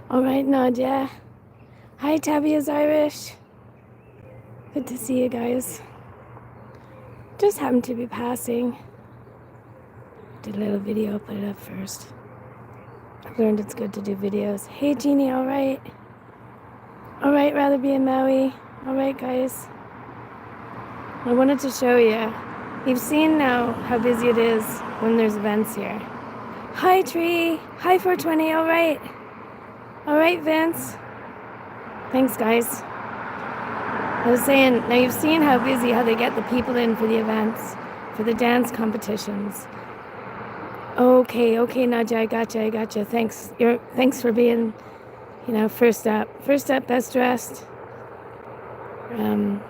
All right, Nadia. Hi, Tabby is Irish. Good to see you guys. Just happened to be passing. Did a little video, put it up first. I've learned it's good to do videos. Hey, Jeannie, all right? All right, rather be in Maui. All right, guys. I wanted to show you. You've seen now how busy it is when there's events here. Hi, Tree. Hi, 420. All right. All right, Vince. Thanks, guys. I was saying, now you've seen how busy, how they get the people in for the events, for the dance competitions. Okay, Nadia, I gotcha. Thanks for being, first up, best dressed. So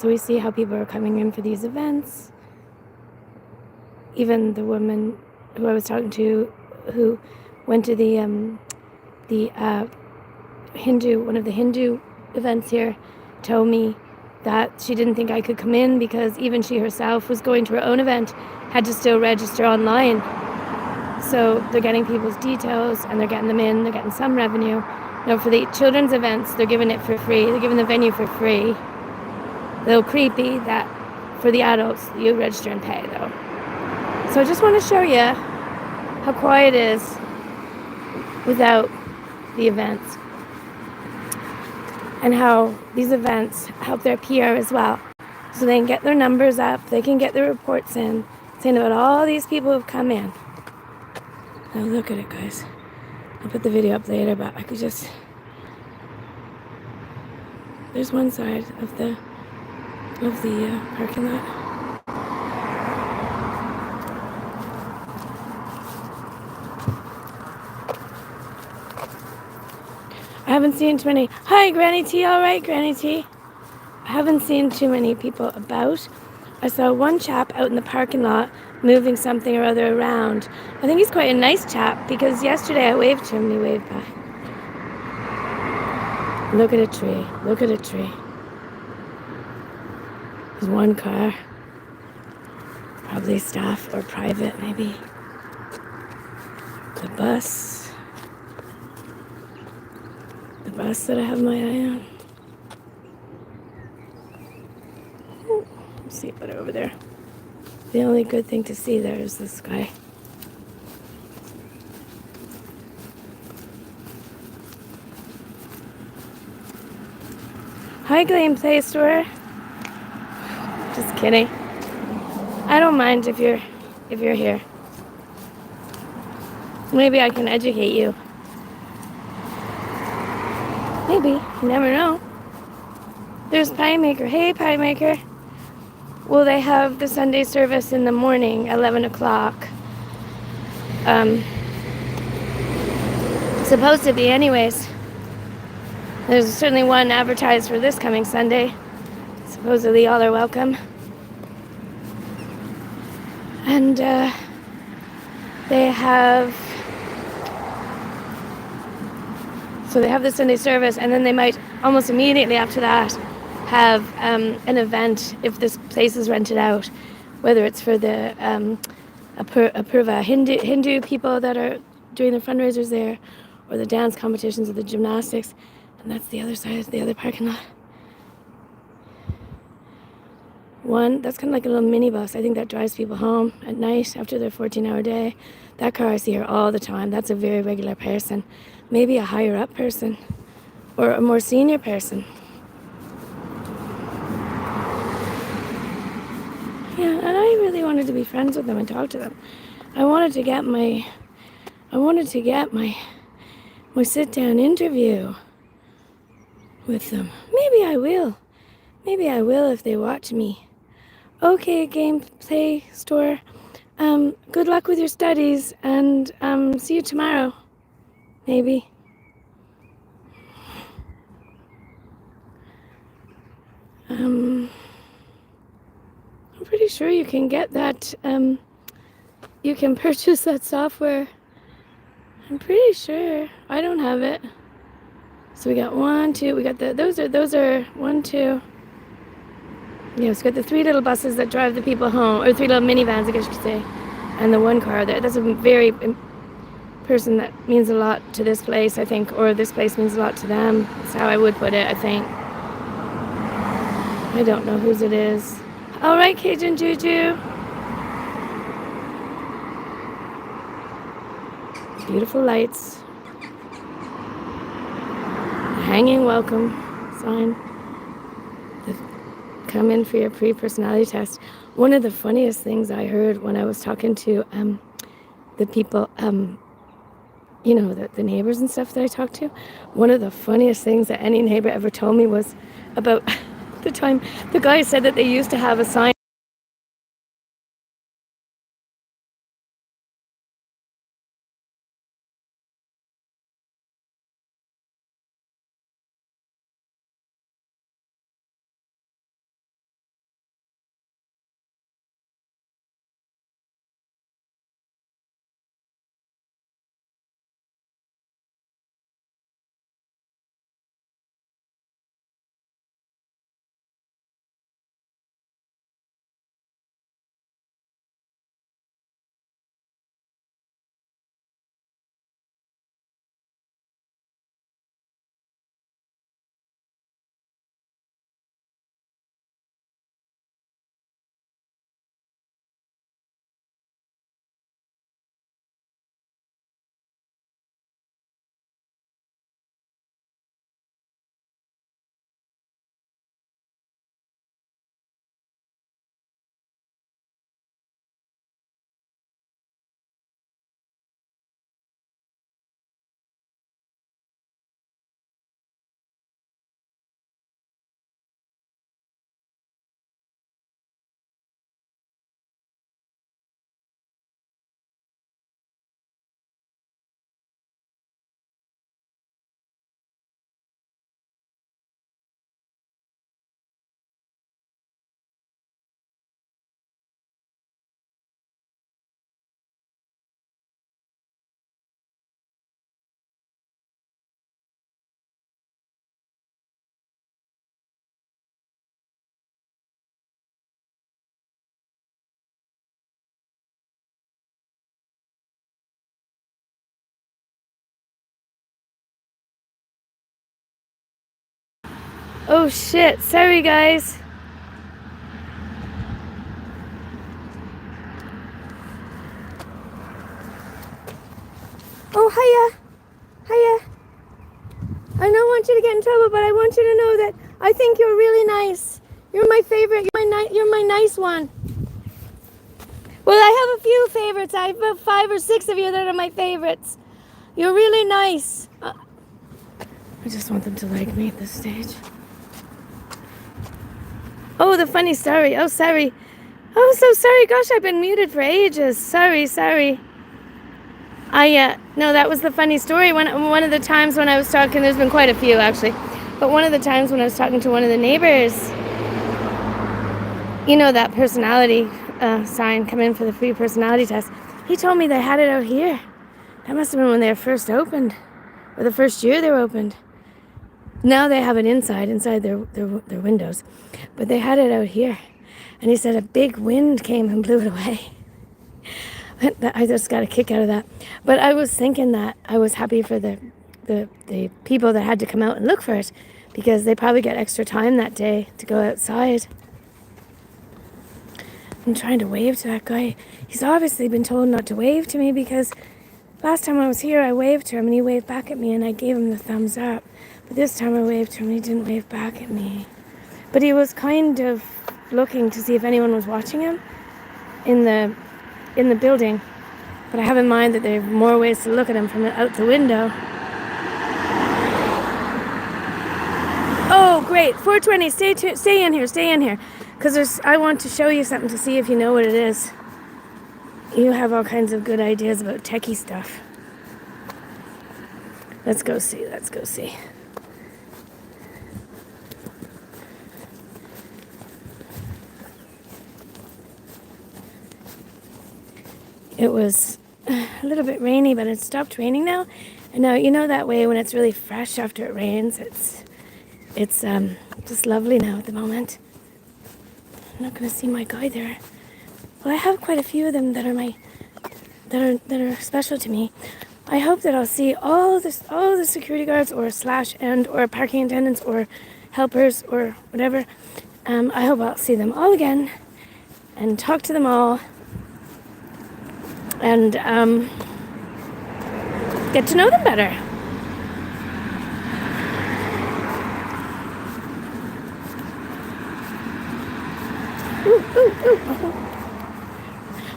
we see how people are coming in for these events. Even the woman who I was talking to, who went to the one of the Hindu events here, told me that she didn't think I could come in because even she herself was going to her own event, had to still register online. So they're getting people's details and they're getting them in, they're getting some revenue. Now for the children's events, they're giving it for free. They're giving the venue for free. A little creepy that for the adults, you register and pay though. So I just want to show you how quiet it is without the events. And how these events help their PR as well. So they can get their numbers up, they can get their reports in, saying about all these people who've come in. Now look at it, guys. I'll put the video up later, but I could just... There's one side of the parking lot. I haven't seen too many. Hi, Granny T. All right, Granny T. I haven't seen too many people about. I saw one chap out in the parking lot moving something or other around. I think he's quite a nice chap because yesterday I waved to him and he waved back. Look at a tree. Look at a tree. There's one car. Probably staff or private, maybe. The bus. The bus that I have my eye on. Let's see, put it over there. The only good thing to see there is the sky. Hi, Gleam Play Store. Just kidding. I don't mind if you're here. Maybe I can educate you. Maybe. You never know. There's Pie Maker. Hey, Pie Maker. Well, they have the Sunday service in the morning, 11 o'clock. Supposed to be anyways. There's certainly one advertised for this coming Sunday. Supposedly all are welcome. And they have the Sunday service, and then they might almost immediately after that have an event if this place is rented out, whether it's for the Apurva Hindu people that are doing their fundraisers there, or the dance competitions or the gymnastics. And that's the other side of the other parking lot. One, that's kind of like a little minibus. I think that drives people home at night after their 14-hour day. That car I see here all the time. That's a very regular person. Maybe a higher up person or a more senior person. Yeah, and I really wanted to be friends with them and talk to them. I wanted to get my sit-down interview with them. Maybe I will if they watch me. Okay, Gameplay Store. Good luck with your studies, and see you tomorrow. Maybe. I'm pretty sure you can get that. You can purchase that software. I'm pretty sure. I don't have it. So we got 1, 2. We got those are 1, 2. Yes, we got the 3 little buses that drive the people home, or 3 little minivans, I guess you could say, and the one car there. That's a very person that means a lot to this place, I think, or this place means a lot to them. That's how I would put it, I think. I don't know whose it is. All right, Cajun Juju. Beautiful lights. Hanging welcome sign. Come in for your pre-personality test. One of the funniest things I heard when I was talking to the people, you know, the neighbors and stuff that I talked to, one of the funniest things that any neighbor ever told me was about the time the guy said that they used to have a sign. Oh shit, sorry guys. Oh, hiya. Hiya. I don't want you to get in trouble, but I want you to know that I think you're really nice. You're my favorite. You're my nice one. Well, I have a few favorites. I have about 5 or 6 of you that are my favorites. You're really nice. I just want them to like me at this stage. Oh, the funny story. Oh, sorry. Oh, so sorry. Gosh, I've been muted for ages. Sorry. No, that was the funny story. One of the times when I was talking, there's been quite a few actually, but one of the times when I was talking to one of the neighbors, you know, that personality sign, come in for the free personality test, he told me they had it out here. That must have been when they were first opened, or the first year they were opened. Now they have it inside their windows, but they had it out here. And he said a big wind came and blew it away. I just got a kick out of that. But I was thinking that I was happy for the people that had to come out and look for it, because they probably get extra time that day to go outside. I'm trying to wave to that guy. He's obviously been told not to wave to me, because last time I was here I waved to him and he waved back at me and I gave him the thumbs up. But this time I waved to him and he didn't wave back at me. But he was kind of looking to see if anyone was watching him in the building. But I have in mind that there are more ways to look at him from out the window. Oh, great. 420. Stay in here. Because I want to show you something to see if you know what it is. You have all kinds of good ideas about techie stuff. Let's go see. It was a little bit rainy, but it stopped raining now. And now, you know that way when it's really fresh after it rains, it's just lovely now at the moment. I'm not going to see my guy there. Well, I have quite a few of them that are special to me. I hope that I'll see all the security guards or or parking attendants or helpers or whatever. I hope I'll see them all again and talk to them all and get to know them better. Ooh.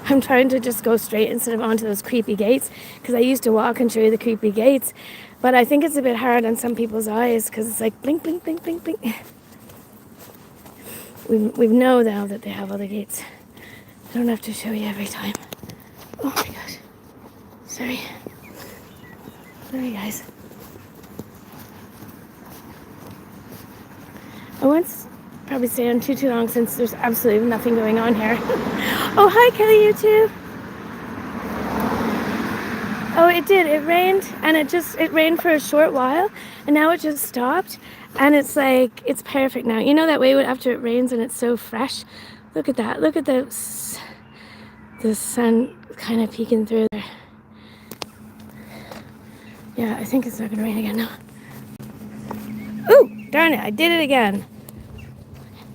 I'm trying to just go straight instead of onto those creepy gates because I used to walk and show you the creepy gates, but I think it's a bit hard on some people's eyes because it's like blink, blink, blink, blink, blink. We know now that they have other gates. I don't have to show you every time. Oh my gosh. Sorry, guys. I once probably stay on too long since there's absolutely nothing going on here. Oh, hi Kelly, you too. Oh, it did. It rained, and it rained for a short while, and now it just stopped, and it's like, it's perfect now. You know that way after it rains and it's so fresh? Look at that. Look at the sun kind of peeking through there. Yeah, I think it's not going to rain again now. Ooh, darn it. I did it again.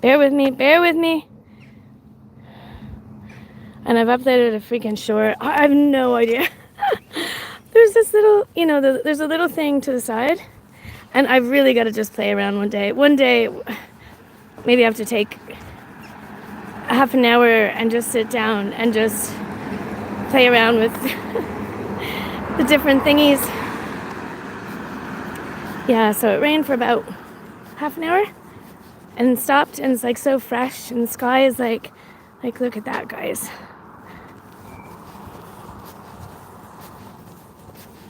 Bear with me. And I've uploaded a freaking short. I have no idea. There's this little, there's a little thing to the side. And I've really got to just play around one day. One day, maybe I have to take a half an hour and just sit down and just play around with the different thingies. Yeah, so it rained for about half an hour and stopped, and it's like so fresh, and the sky is like look at that, guys.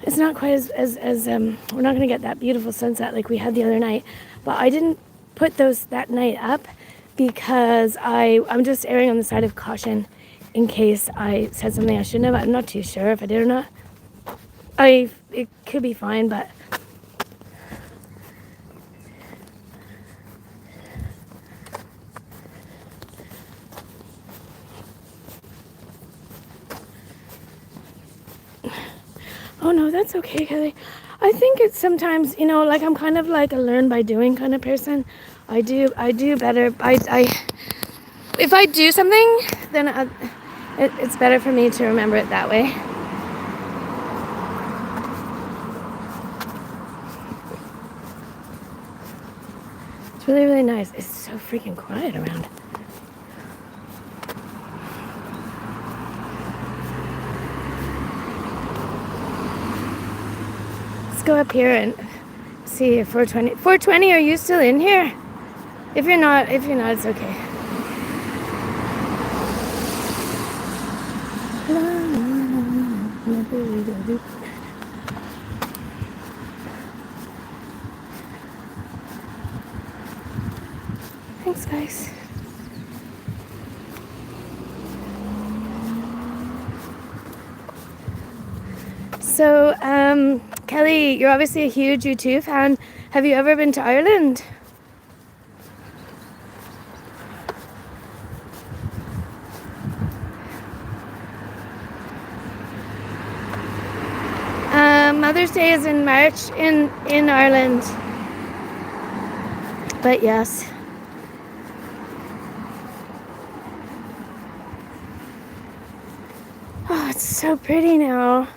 It's not quite as we're not gonna get that beautiful sunset like we had the other night, but I didn't put that night up because I'm just erring on the side of caution in case I said something I shouldn't have. I'm not too sure if I did or not. It could be fine, but oh no, that's okay, Kelly. I think it's sometimes, like I'm kind of like a learn by doing kind of person. I do better. If I do something, then it's better for me to remember it that way. It's really, really nice. It's so freaking quiet around. Go up here and see if 420, are you still in here? If you're not, it's okay. Thanks, guys. So, Kelly, you're obviously a huge U2 fan. Have you ever been to Ireland? Mother's Day is in March in Ireland. But yes. Oh, it's so pretty now.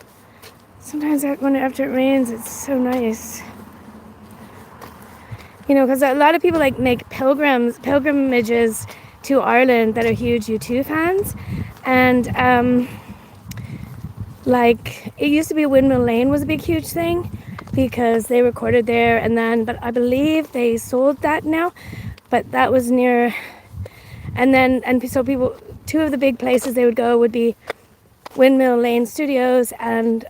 Sometimes after it rains, it's so nice. Because a lot of people make pilgrimages to Ireland that are huge U2 fans. And it used to be Windmill Lane was a big, huge thing because they recorded there. But I believe they sold that now. But that was near. So people, two of the big places they would go would be Windmill Lane Studios and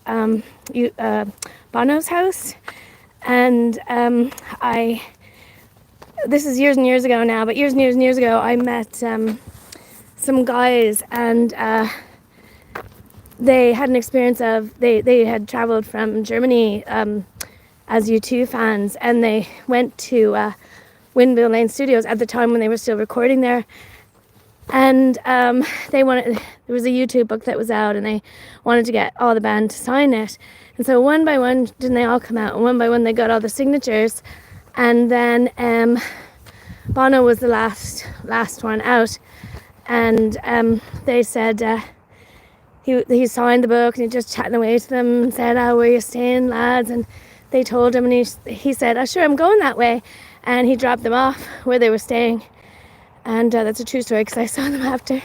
Bono's house. And this is years and years ago now, but years and years ago I met some guys, and they had an experience of they had traveled from Germany as U2 fans, and they went to Windmill Lane Studios at the time when they were still recording there. And there was a YouTube book that was out, and they wanted to get all the band to sign it. And so one by one, didn't they all come out? And one by one, they got all the signatures. And then Bono was the last one out. And they said he signed the book, and he just chatting away to them and said, "Oh, where you staying, lads?" And they told him, and he said, "Oh, sure, I'm going that way." And he dropped them off where they were staying. And that's a true story, because I saw them after.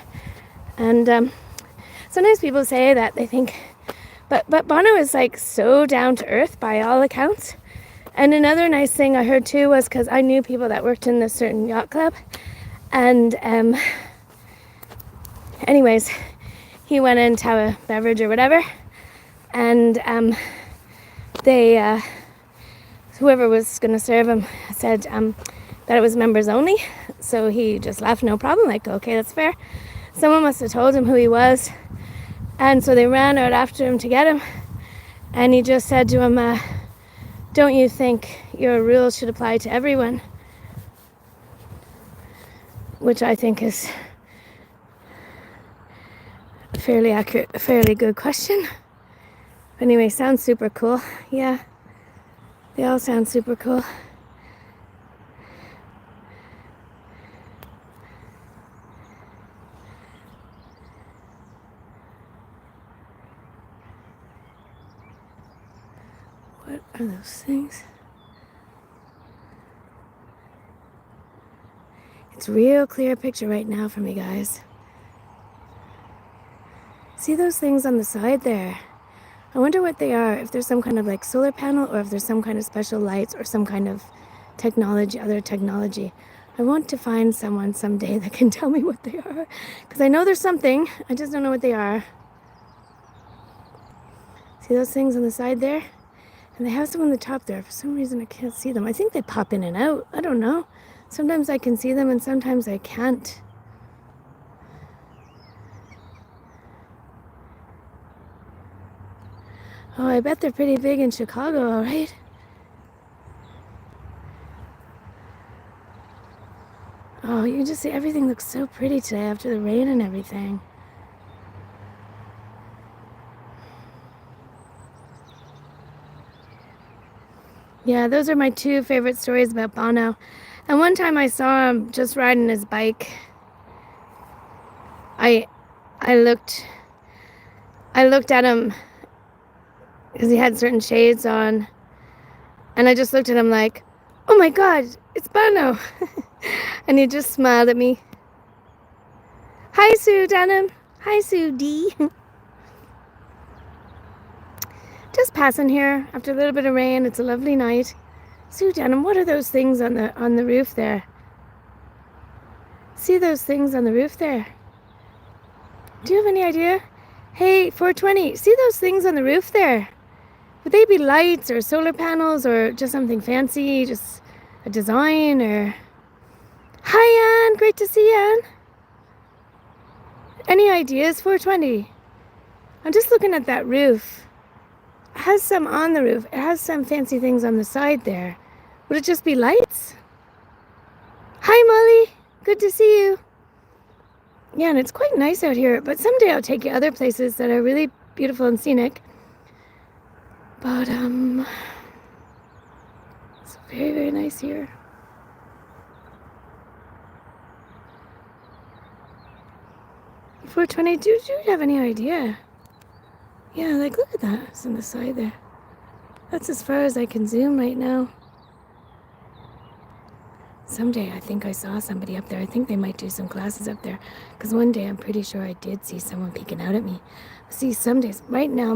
And sometimes people say that they think, but Bono is like so down to earth by all accounts. And another nice thing I heard too was, because I knew people that worked in this certain yacht club, and anyways, he went in to have a beverage or whatever, and they whoever was going to serve him said that it was members only. So he just laughed, no problem, like, okay, that's fair. Someone must have told him who he was, and so they ran out after him to get him, and he just said to him, "Don't you think your rules should apply to everyone?" Which I think is a fairly accurate, a fairly good question. Anyway, sounds super cool. Yeah, they all sound super cool. What are those things? It's a real clear picture right now for me, guys. See those things on the side there? I wonder what they are, if there's some kind of like solar panel, or if there's some kind of special lights or some kind of technology, other technology. I want to find someone someday that can tell me what they are, because I know there's something, I just don't know what they are. See those things on the side there? And they have some on the top there. For some reason I can't see them. I think they pop in and out. I don't know. Sometimes I can see them and sometimes I can't. Oh, I bet they're pretty big in Chicago, all right? Oh, you can just see everything looks so pretty today after the rain and everything. Yeah, those are my two favorite stories about Bono. And one time I saw him just riding his bike. I looked at him because he had certain shades on, and I just looked at him like, "Oh my God, it's Bono!" And he just smiled at me. Hi, Sue Denham. Hi, Sue D. Just passing here after a little bit of rain. It's a lovely night. Sue Denham, what are those things on the roof there? See those things on the roof there? Do you have any idea? Hey, 420, see those things on the roof there? Would they be lights or solar panels or just something fancy, just a design? Or hi, Anne, great to see you, Anne. Any ideas, 420? I'm just looking at that roof. It has some on the roof. It has some fancy things on the side there. Would it just be lights? Hi, Molly, good to see you. Yeah, and it's quite nice out here, but someday I'll take you other places that are really beautiful and scenic. But it's very, very nice here. For 22, do you have any idea? Yeah, like look at that. It's on the side there. That's as far as I can zoom right now. Someday I think I saw somebody up there. I think they might do some classes up there. Because one day I'm pretty sure I did see someone peeking out at me. See, some days, right now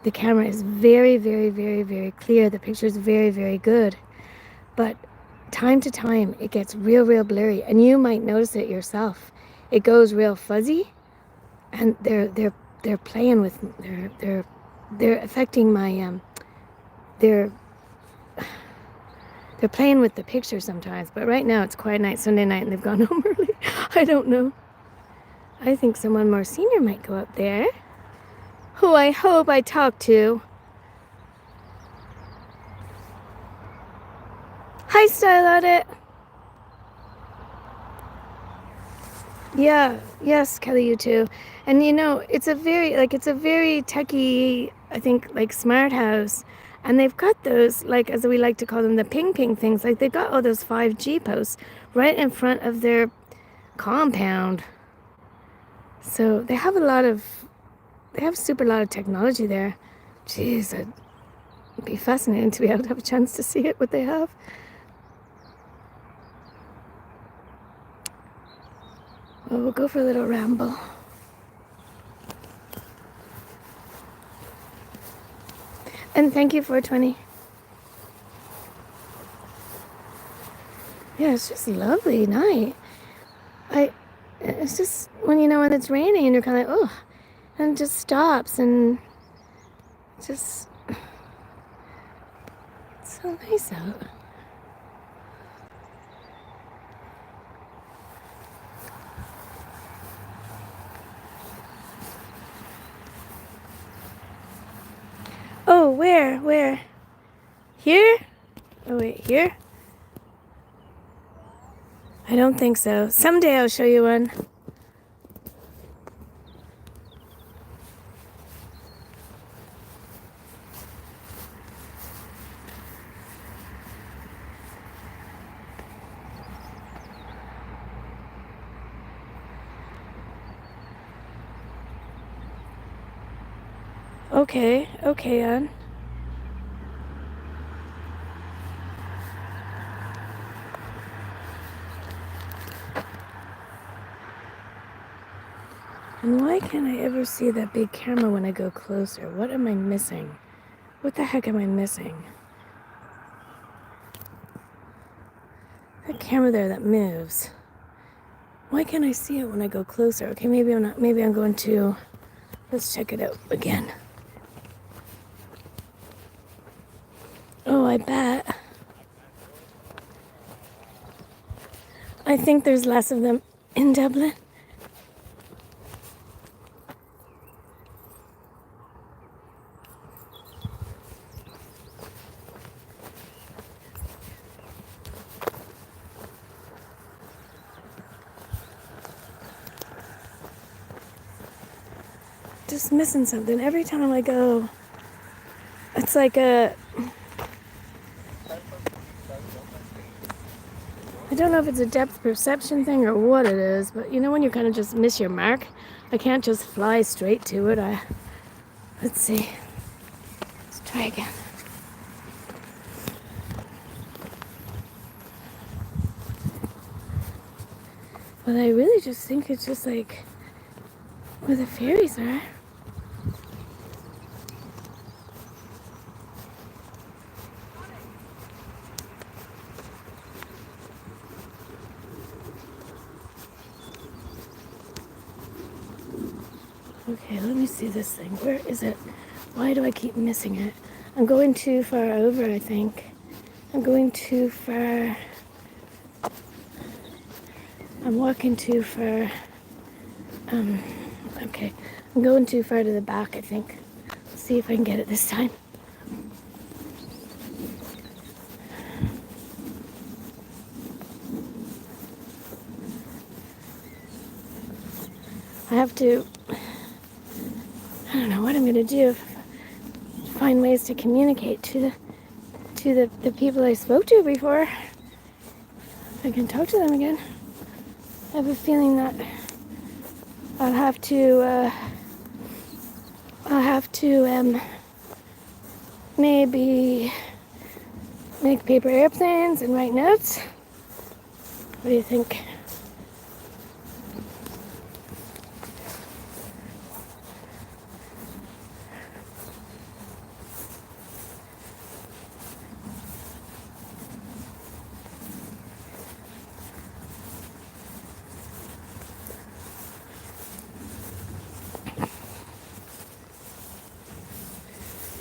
the camera is very, very, very, very clear. The picture is very, very good. But time to time, it gets real, real blurry. And you might notice it yourself. It goes real fuzzy. And they're playing with, they're affecting my, they're playing with the picture sometimes. But right now, it's quiet night, Sunday night, and they've gone home early. I don't know. I think someone more senior might go up there, who I hope I talk to. Hi, Style Audit. Yeah, yes, Kelly, you too. And you know, it's a very techie, I think, like smart house. And they've got those, like, as we like to call them, the ping ping things. Like they've got all those 5G posts right in front of their compound. So they have super lot of technology there. Jeez, it'd be fascinating to be able to have a chance to see it, what they have. Well, we'll go for a little ramble. And thank you, 420. Yeah, it's just a lovely night. It's just when when it's raining and you're kind of like, oh, and it just stops and just, it's so nice out. Oh, where? Here? Oh wait, here? I don't think so. Someday I'll show you one. Okay, Ann. And why can't I ever see that big camera when I go closer? What am I missing? What the heck am I missing? That camera there that moves. Why can't I see it when I go closer? Okay, maybe I'm not. Maybe I'm going to. Let's check it out again. Oh, I bet. I think there's less of them in Dublin. Just missing something. Every time I go, it's like I don't know if it's a depth perception thing or what it is, but you know when you kind of just miss your mark? I can't just fly straight to it. Let's see. Let's try again. But I really just think it's just like where the fairies are. Okay, let me see this thing. Where is it? Why do I keep missing it? I'm going too far over, I think. I'm going too far. I'm walking too far. Okay. I'm going too far to the back, I think. Let's see if I can get it this time. I have to, I don't know what I'm gonna do. Find ways to communicate to the people I spoke to before. If I can talk to them again. I have a feeling that I'll have to maybe make paper airplanes and write notes. What do you think?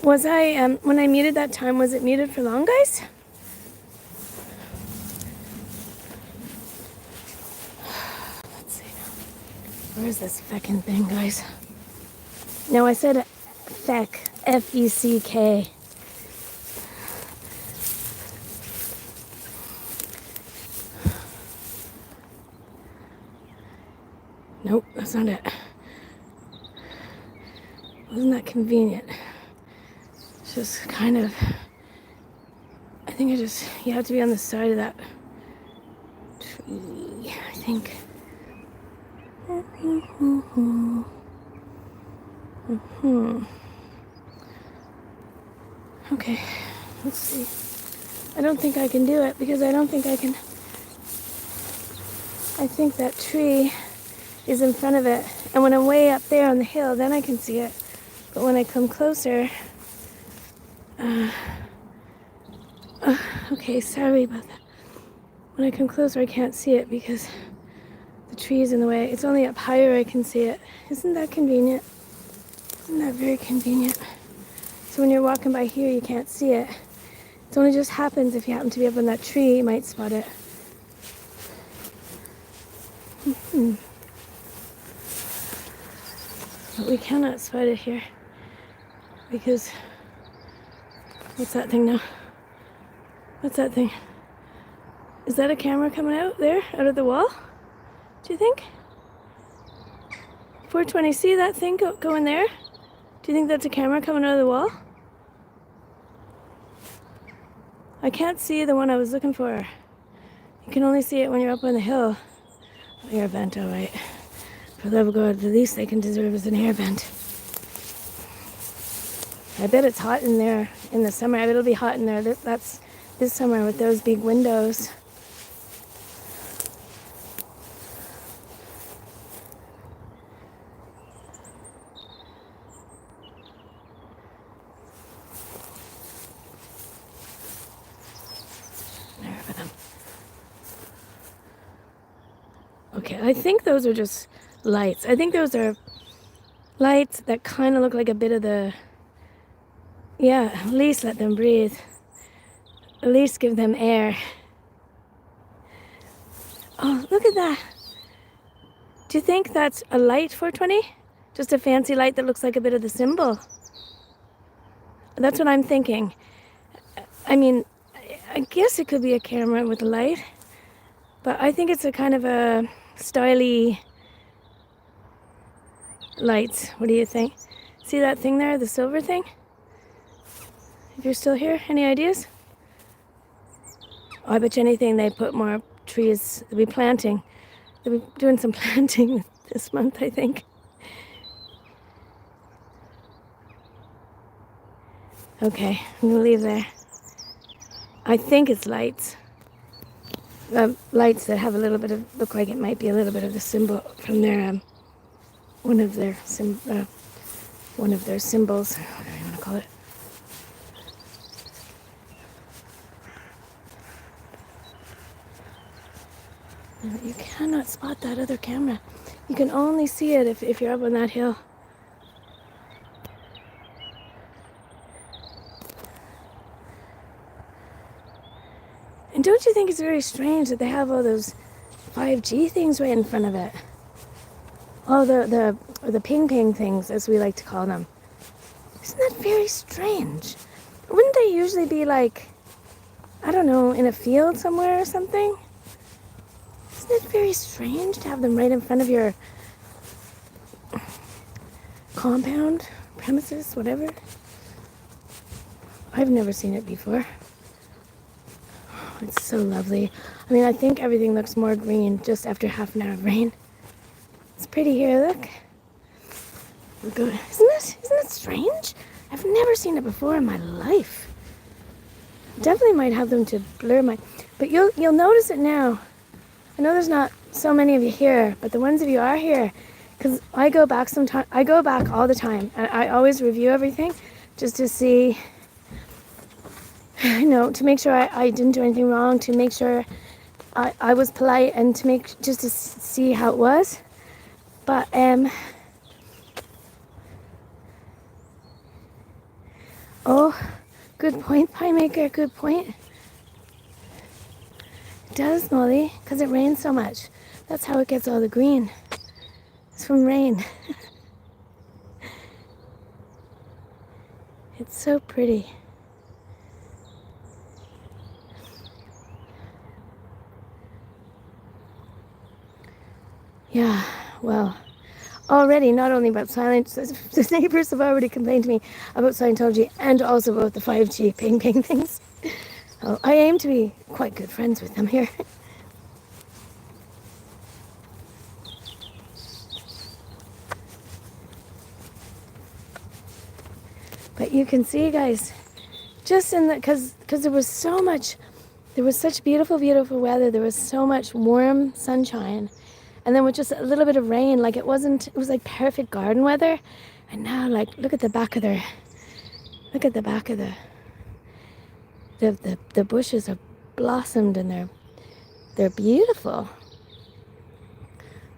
Was I, when I muted that time, was it muted for long, guys? Let's see now. Where's this feckin' thing, guys? No, I said feck. F-E-C-K. Nope, that's not it. Wasn't that convenient? It's just kind of, I think you have to be on the side of that tree, I think. Okay, let's see. I don't think I can do it because I don't think I can. I think that tree is in front of it. And when I'm way up there on the hill, then I can see it. But when I come closer, okay, sorry about that. When I come closer, I can't see it because the tree is in the way. It's only up higher I can see it. Isn't that convenient? Isn't that very convenient? So when you're walking by here, you can't see it. It only just happens if you happen to be up on that tree, you might spot it. But we cannot spot it here because, what's that thing now? What's that thing? Is that a camera coming out there, out of the wall? Do you think? 420, see that thing going there? Do you think that's a camera coming out of the wall? I can't see the one I was looking for. You can only see it when you're up on the hill. Air vent, all right. For the love of God, the least they can deserve is an air vent. I bet it's hot in there in the summer. I bet it'll be hot in there. That's this summer with those big windows. Okay, I think those are just lights. I think those are lights that kind of look like a bit of the, yeah, at least let them breathe. At least give them air. Oh, look at that. Do you think that's a light, 420? Just a fancy light that looks like a bit of the symbol? That's what I'm thinking. I mean, I guess it could be a camera with a light, but I think it's a kind of a styly lights. What do you think? See that thing there, the silver thing? If you're still here, any ideas? Oh, I bet you anything they put more trees. They'll be planting. They'll be doing some planting this month, I think. Okay, I'm gonna leave there. I think it's lights. Lights that have a little bit of, look like it might be a little bit of the symbol from their, one of their symbols. Whatever you want to call it. You cannot spot that other camera. You can only see it if you're up on that hill. And don't you think it's very strange that they have all those 5G things right in front of it? Oh, the ping things, as we like to call them. Isn't that very strange? Wouldn't they usually be like, I don't know, in a field somewhere or something? Isn't it very strange to have them right in front of your compound, premises, whatever? I've never seen it before. Oh, it's so lovely. I mean, I think everything looks more green just after half an hour of rain. It's pretty here, look. Isn't it strange? I've never seen it before in my life. Definitely might have them to blur my, but you'll notice it now. I know there's not so many of you here, but the ones of you are here, because I go back all the time. I always review everything just to see, to make sure I didn't do anything wrong, to make sure I was polite, and just to see how it was. But oh, good point, Pie Maker, good point. It does, Molly, because it rains so much. That's how it gets all the green. It's from rain. It's so pretty. Yeah, well, already, not only about Scientology, the neighbors have already complained to me about Scientology and also about the 5G ping ping things. Oh, I aim to be quite good friends with them here. But you can see, guys, just in the, because there was so much, there was such beautiful, beautiful weather. There was so much warm sunshine. And then with just a little bit of rain, like it was like perfect garden weather. And now, like, look at the back of the the bushes are blossomed and they're beautiful.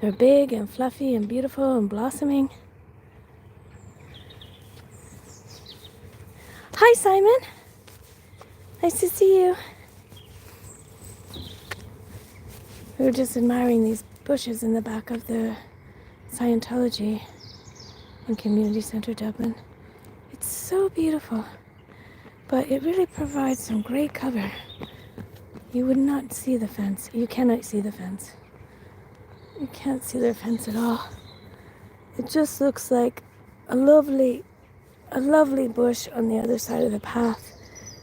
They're big and fluffy and beautiful and blossoming. Hi, Simon. Nice to see you. We were just admiring these bushes in the back of the Scientology in Community Centre Dublin. It's so beautiful, but it really provides some great cover. You would not see the fence. You cannot see the fence. You can't see their fence at all. It just looks like a lovely bush on the other side of the path,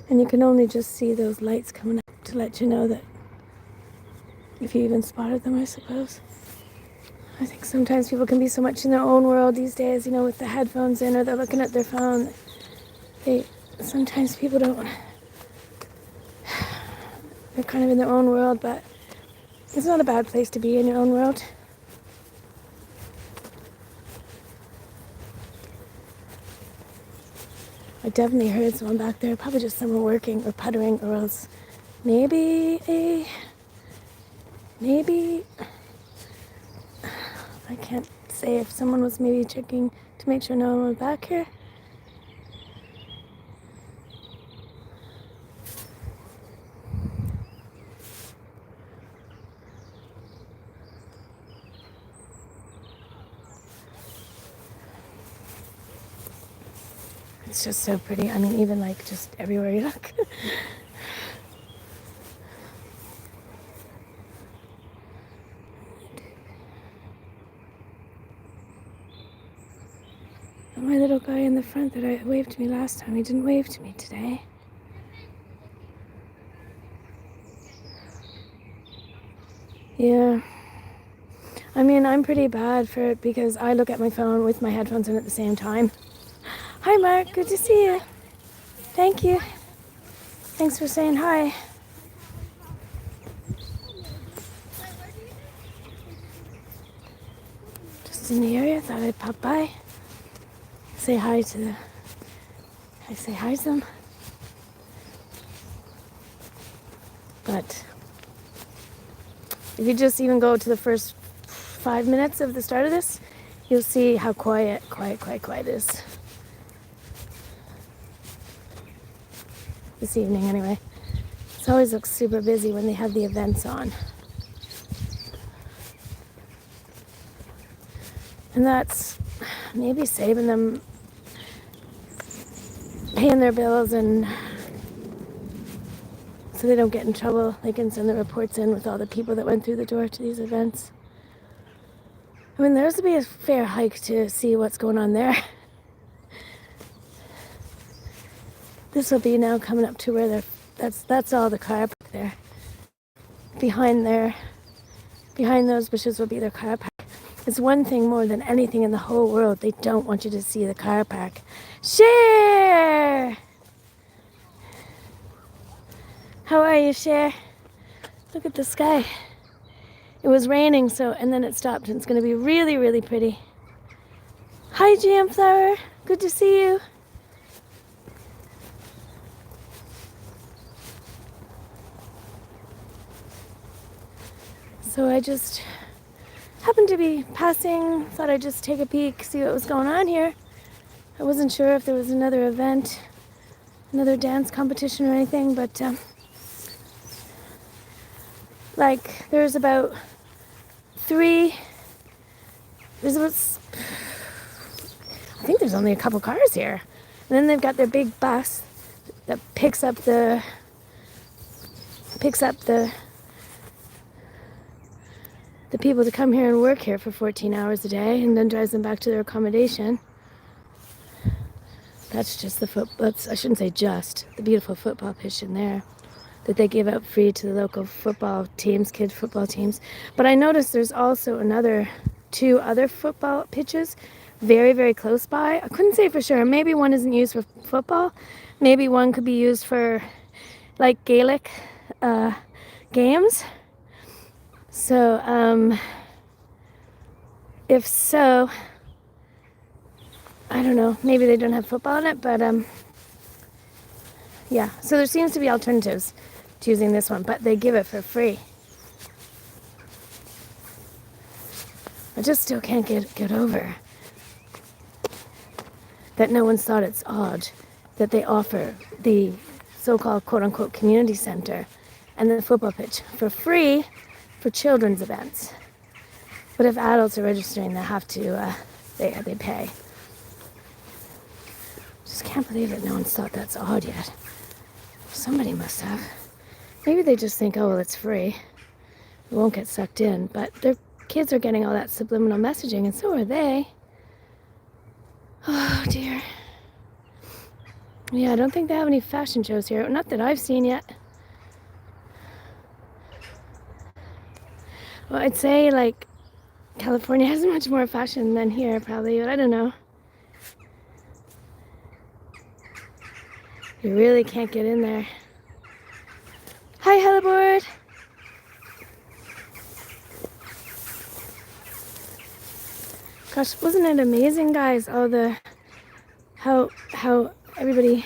and you can only just see those lights coming up to let you know that, if you even spotted them, I suppose. I think sometimes people can be so much in their own world these days, you know, with the headphones in or they're looking at their phone. Sometimes people don't, they're kind of in their own world, but it's not a bad place to be in your own world. I definitely heard someone back there, probably just someone working or puttering, or else maybe I can't say if someone was maybe checking to make sure no one was back here. It's just so pretty. I mean, even like just everywhere you look. My little guy in the front that I waved to me last time, he didn't wave to me today. Yeah. I mean, I'm pretty bad for it because I look at my phone with my headphones in at the same time. Hi, Mark. Good to see you. Thank you. Thanks for saying hi. Just in the area, thought I'd pop by. Say hi to the... I say hi to them. But if you just even go to the first 5 minutes of the start of this, you'll see how quiet it is. This evening, anyway. It always looks super busy when they have the events on. And that's maybe saving them paying their bills, and so they don't get in trouble. They can send the reports in with all the people that went through the door to these events. I mean, there's to be a fair hike to see what's going on there. This will be now coming up to where that's all the car park there. Behind those bushes will be their car park. It's one thing more than anything in the whole world. They don't want you to see the car park. Cher! How are you, Cher? Look at the sky. It was raining, and then it stopped, and it's going to be really, really pretty. Hi, GM Flower. Good to see you. So I just happened to be passing, thought I'd just take a peek, see what was going on here. I wasn't sure if there was another event, another dance competition or anything, but there's about I think there's only a couple cars here. And then they've got their big bus that picks up the people to come here and work here for 14 hours a day and then drives them back to their accommodation. That's just I shouldn't say just, the beautiful football pitch in there that they give out free to the local football teams, kid football teams. But I noticed there's also two other football pitches very, very close by. I couldn't say for sure. Maybe one isn't used for football. Maybe one could be used for like Gaelic games. So if so, I don't know, maybe they don't have football in it, but yeah, so there seems to be alternatives to using this one, but they give it for free. I just still can't get over that no one's thought it's odd that they offer the so-called quote-unquote community center and the football pitch for free for children's events. But if adults are registering, they have to, they pay. Just can't believe that no one's thought that's odd yet. Somebody must have. Maybe they just think, oh, well, it's free. We won't get sucked in. But their kids are getting all that subliminal messaging, and so are they. Oh, dear. Yeah, I don't think they have any fashion shows here. Not that I've seen yet. Well, I'd say, like, California has much more fashion than here, probably, but I don't know. You really can't get in there. Hi, Helleborg! Gosh, wasn't it amazing, guys? How everybody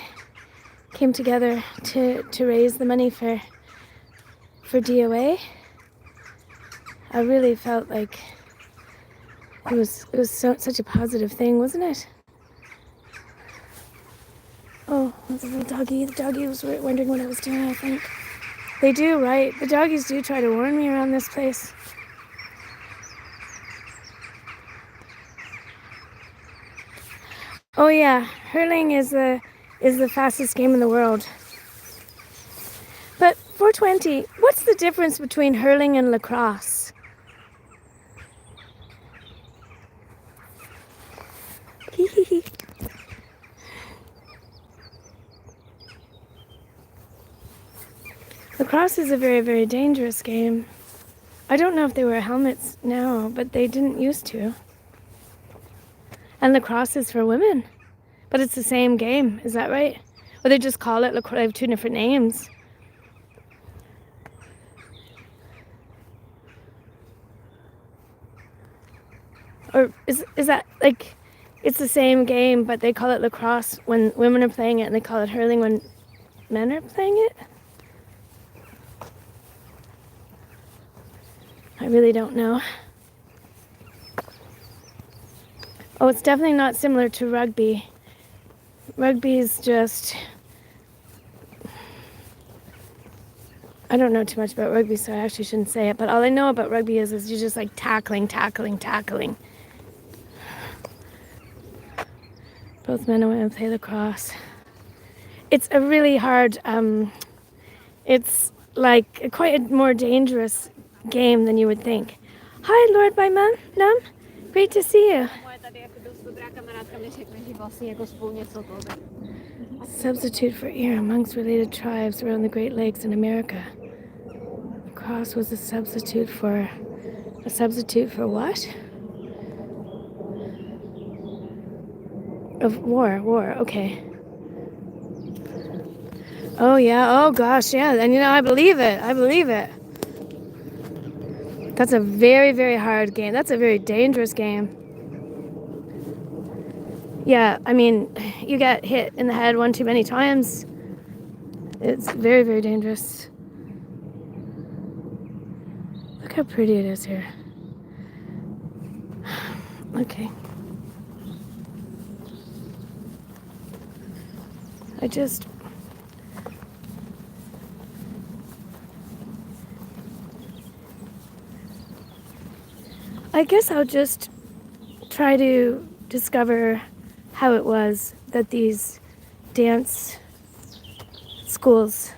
came together to raise the money for DOA. I really felt like it was such a positive thing, wasn't it? Oh, there's a little doggy. The doggy was wondering what I was doing, I think. They do, right? The doggies do try to warn me around this place. Oh yeah, hurling is the fastest game in the world. But 420, what's the difference between hurling and lacrosse? Lacrosse is a very, very dangerous game. I don't know if they wear helmets now, but they didn't used to. And lacrosse is for women. But it's the same game, is that right? Or they just call it lacrosse, they have two different names. Or is that like, it's the same game, but they call it lacrosse when women are playing it, and they call it hurling when men are playing it? I really don't know. Oh, it's definitely not similar to rugby. Rugby is just... I don't know too much about rugby, so I actually shouldn't say it. But all I know about rugby is you're just like tackling. Both men and women play lacrosse. It's a really hard... it's like quite a more dangerous game than you would think. Hi, Lord by Num. Great to see you. Substitute for ear amongst related tribes around the Great Lakes in America. Cross was a substitute for what? Of war, okay. Oh yeah, oh gosh, yeah, and I believe it. That's a very, very hard game. That's a very dangerous game. Yeah, I mean, you get hit in the head one too many times. It's very, very dangerous. Look how pretty it is here. Okay. I guess I'll just try to discover how it was that these dance schools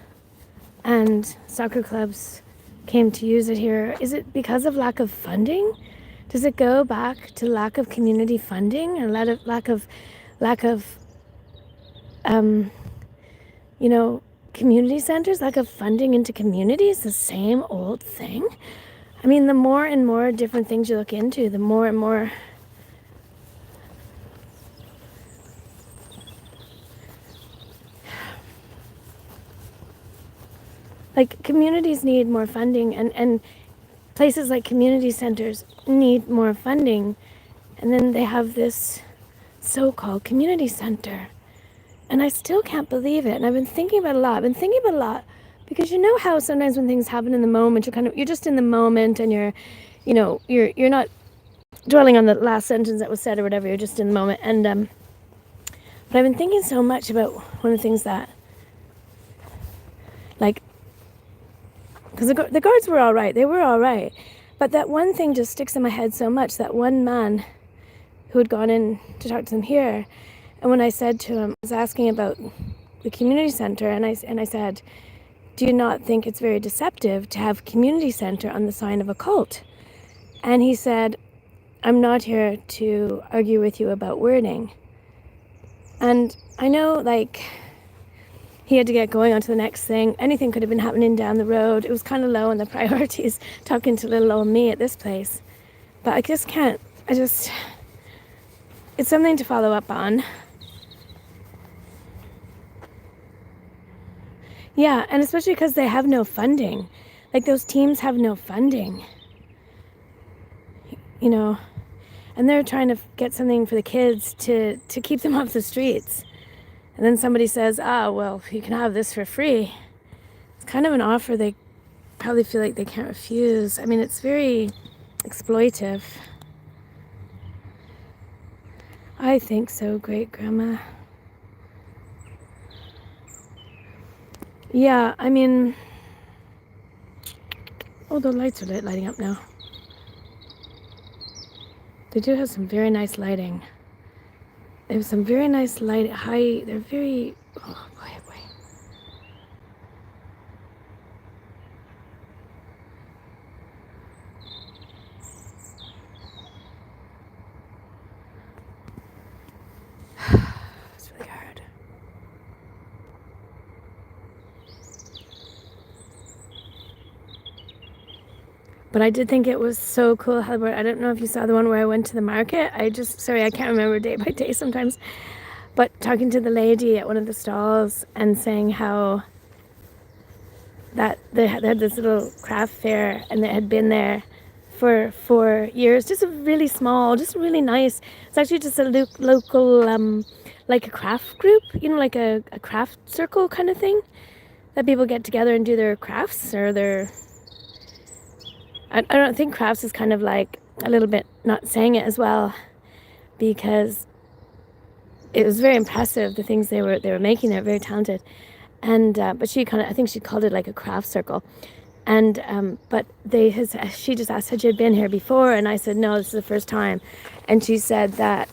and soccer clubs came to use it here. Is it because of lack of funding? Does it go back to lack of community funding and lack of community centers, lack of funding into communities? The same old thing. I mean, the more and more different things you look into, the more and more like communities need more funding, and places like community centers need more funding, and then they have this so-called community center, and I still can't believe it. And I've been thinking about it a lot, because you know how sometimes when things happen in the moment, you're just in the moment, and you're not dwelling on the last sentence that was said or whatever. You're just in the moment. And but I've been thinking so much about one of the things that, like, because the guards were all right. They were all right. But that one thing just sticks in my head so much, that one man who had gone in to talk to them here. And when I said to him, I was asking about the community center, and I said, do you not think it's very deceptive to have community center on the sign of a cult? And he said, I'm not here to argue with you about wording. And I know, like, he had to get going on to the next thing. Anything could have been happening down the road. It was kind of low on the priorities, talking to little old me at this place. But I just can't. It's something to follow up on. Yeah, and especially because they have no funding. Like, those teams have no funding. And they're trying to get something for the kids to keep them off the streets. And then somebody says, well, you can have this for free. It's kind of an offer they probably feel like they can't refuse. I mean, it's very exploitive. I think so, great grandma. Yeah, I mean, the lights are lighting up now. They do have some very nice lighting. They have some very nice light, they're very, oh boy. It's really hard. But I did think it was so cool, Halbert. I don't know if you saw the one where I went to the market. I can't remember day by day sometimes. But talking to the lady at one of the stalls and saying how that they had this little craft fair, and they had been there for 4 years. Just a really small, just really nice. It's actually just a local, like a craft group, like a craft circle kind of thing, that people get together and do their crafts or their... I don't think crafts is kind of like a little bit not saying it as well, because it was very impressive, the things they were making. They're very talented. And but I think she called it like a craft circle. And but she just asked, had you been here before? And I said, no, this is the first time. And she said that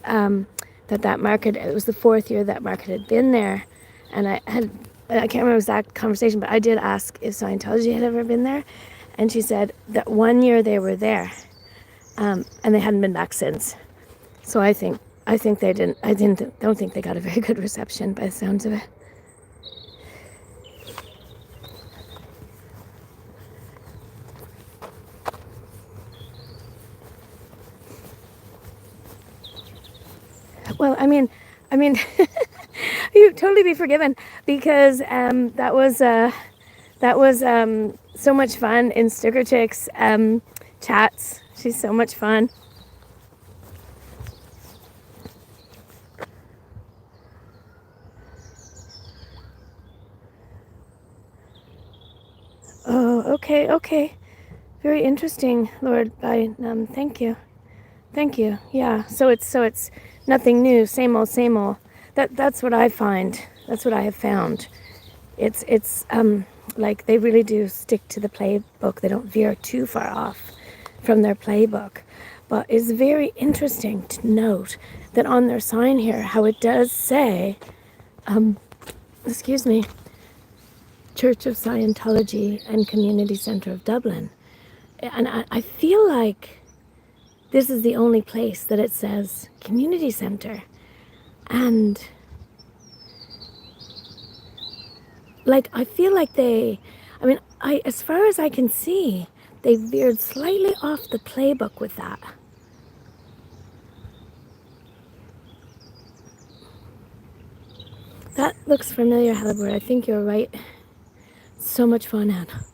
that market, it was the 4th year that market had been there. And I can't remember the exact conversation, but I did ask if Scientology had ever been there. And she said that 1 year they were there, and they hadn't been back since. So I think they didn't. Don't think they got a very good reception by the sounds of it. Well, I mean, you'd totally be forgiven, because that was so much fun in Sticker Chicks chats. She's so much fun. Oh, okay. Very interesting, Lord. Thank you. Yeah. So it's nothing new. Same old. That's what I find. That's what I have found. It's like they really do stick to the playbook. They don't veer too far off from their playbook. But it's very interesting to note that on their sign here, how it does say, excuse me, Church of Scientology and Community Centre of Dublin. And I feel like this is the only place that it says community centre. And like, I feel like as far as I can see, they veered slightly off the playbook with that. That looks familiar, Halibur. I think you're right. So much fun, Anna.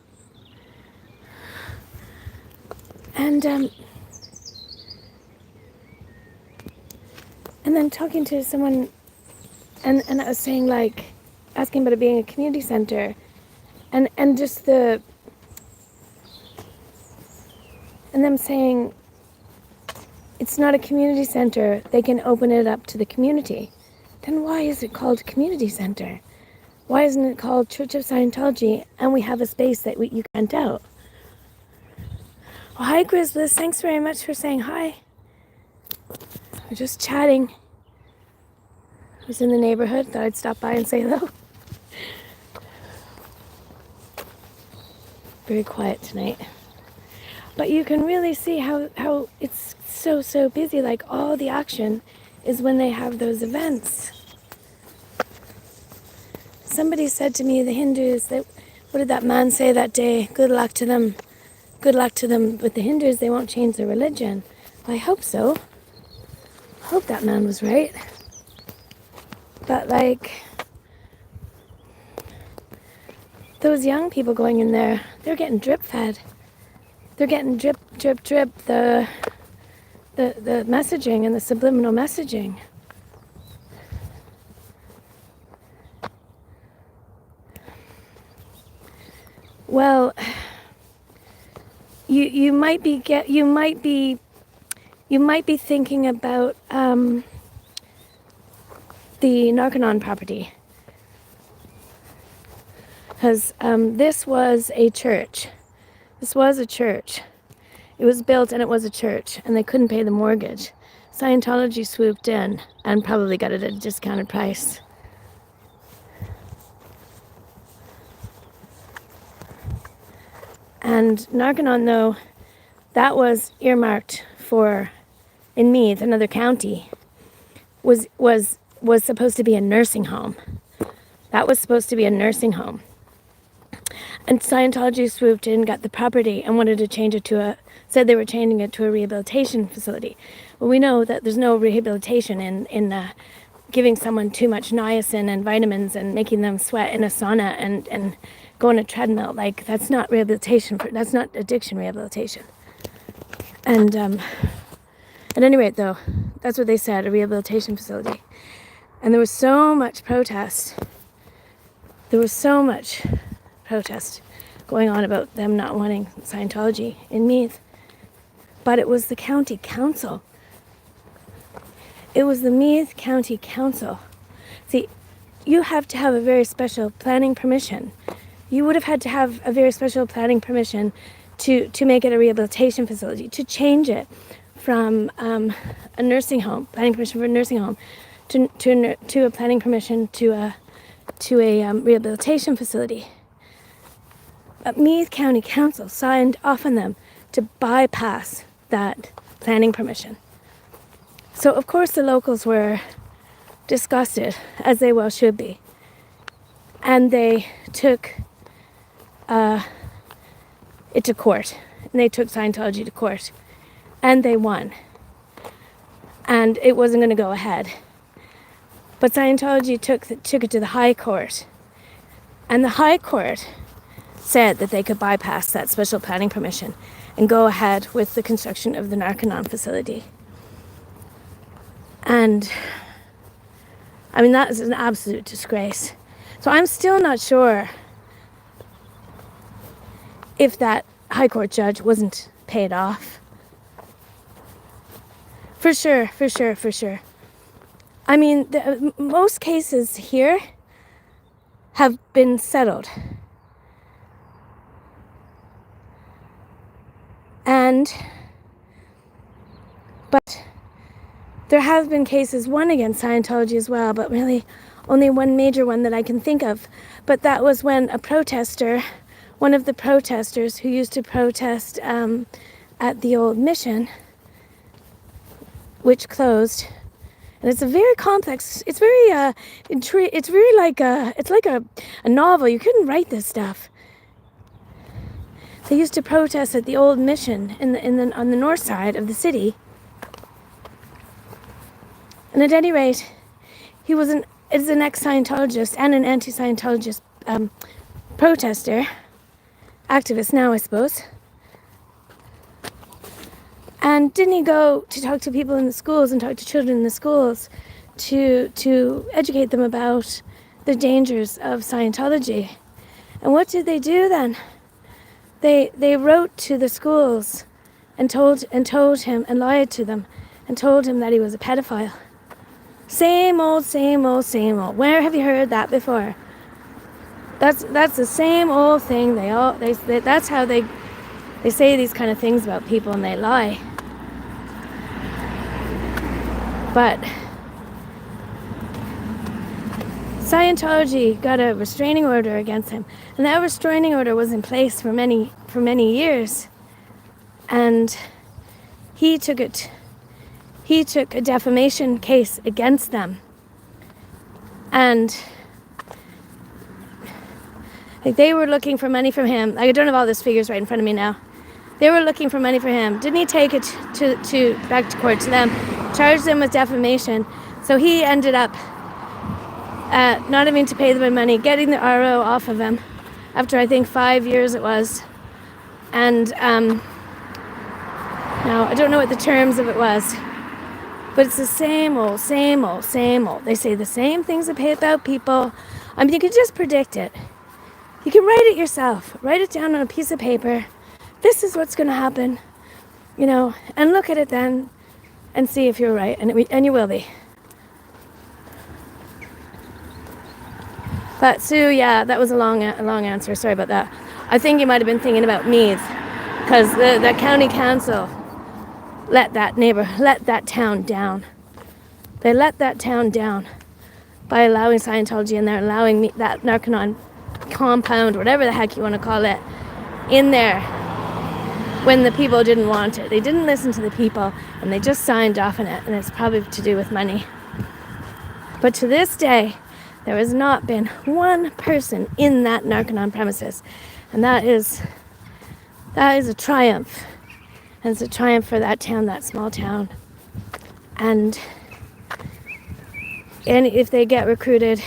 And then talking to someone, and I was saying, like, asking about it being a community center, and just and them saying it's not a community center, they can open it up to the community. Then why is it called community center? Why isn't it called Church of Scientology and we have a space that you can rent out? Well, hi, Grizzlies. Thanks very much for saying hi. We're just chatting. I was in the neighborhood, thought I'd stop by and say hello. Very quiet tonight. But you can really see how it's so busy. Like, all the action is when they have those events. Somebody said to me, the Hindus, what did that man say that day? Good luck to them. Good luck to them. But the Hindus, they won't change their religion. Well, I hope so. I hope that man was right. But like, those young people going in there, they're getting drip fed. They're getting drip, the messaging and the subliminal messaging. Well, you might be thinking about the Narconon property, because this was a church. This was a church. It was built and it was a church, and they couldn't pay the mortgage. Scientology swooped in and probably got it at a discounted price. And Narconon, though, that was earmarked for, in Meath, another county, was supposed to be a nursing home. That was supposed to be a nursing home. And Scientology swooped in, got the property, and wanted to change it said they were changing it to a rehabilitation facility. Well, we know that there's no rehabilitation in giving someone too much niacin and vitamins and making them sweat in a sauna and go on a treadmill. Like, that's not rehabilitation. That's not addiction rehabilitation. And at any rate, though, that's what they said, a rehabilitation facility. And there was so much protest. There was so much protest going on about them not wanting Scientology in Meath. But it was the county council. It was the Meath County Council. See, you have to have a very special planning permission. You would have had to have a very special planning permission to make it a rehabilitation facility, to change it from a nursing home, planning permission for a nursing home, to a planning permission to a rehabilitation facility. But Meath County Council signed off on them to bypass that planning permission. So of course the locals were disgusted, as they well should be. And they took it to court. And they took Scientology to court. And they won. And it wasn't going to go ahead. But Scientology took it to the High Court. And the High Court said that they could bypass that special planning permission and go ahead with the construction of the Narconon facility. And I mean, that is an absolute disgrace. So I'm still not sure if that High Court judge wasn't paid off. For sure. I mean, most cases here have been settled. But there have been cases won against Scientology as well, but really only one major one that I can think of. But that was when a protester, one of the protesters who used to protest at the old mission, which closed. And it's a very complex, it's very, it's really like it's like a novel. You couldn't write this stuff. They used to protest at the old mission on the north side of the city. And at any rate, he is an ex-Scientologist and an anti-Scientologist protester, activist now, I suppose. And didn't he go to talk to people in the schools and talk to children in the schools to educate them about the dangers of Scientology? And what did they do then? They wrote to the schools and told him and lied to them and told him that he was a pedophile. Same old, same old, same old. Where have you heard that before? That's the same old thing. That's how they say these kind of things about people, and they lie. But Scientology got a restraining order against him, and that restraining order was in place for many years. And he took a defamation case against them, and they were looking for money from him. I don't have all these figures right in front of me now. They were looking for money for him. Didn't he take it back to court to them, charged them with defamation? So he ended up not having to pay them money, getting the RO off of him after I think 5 years it was. And now I don't know what the terms of it was, but it's the same old, same old, same old. They say the same things about people. I mean, you can just predict it. You can write it yourself. Write it down on a piece of paper. This is what's going to happen, and look at it then and see if you're right, and you will be. But Sue, yeah, that was a long answer. Sorry about that. I think you might have been thinking about Meath, because the county council let that town down. They let that town down by allowing Scientology in there, allowing that Narconon compound, whatever the heck you want to call it, in there when the people didn't want it. They didn't listen to the people, and they just signed off on it, and it's probably to do with money. But to this day, there has not been one person in that Narconon premises, and that is a triumph. And it's a triumph for that town, that small town. And if they get recruited,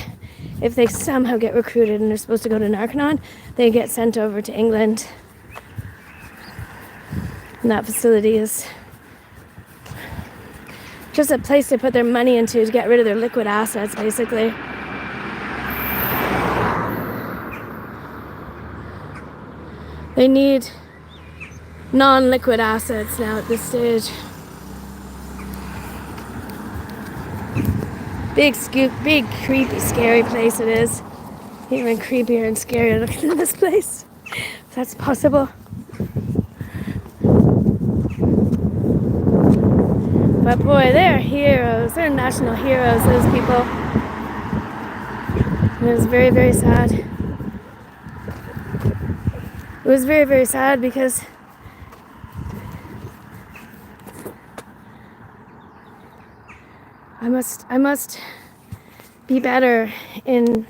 if they somehow get recruited and they're supposed to go to Narconon, they get sent over to England. And that facility is just a place to put their money into to get rid of their liquid assets, basically. They need non-liquid assets now at this stage. Big, creepy, scary place it is. Even creepier and scarier looking than this place, if that's possible. But boy, they're heroes. They're national heroes, those people. And it was very, very sad. It was very, very sad because I must be better in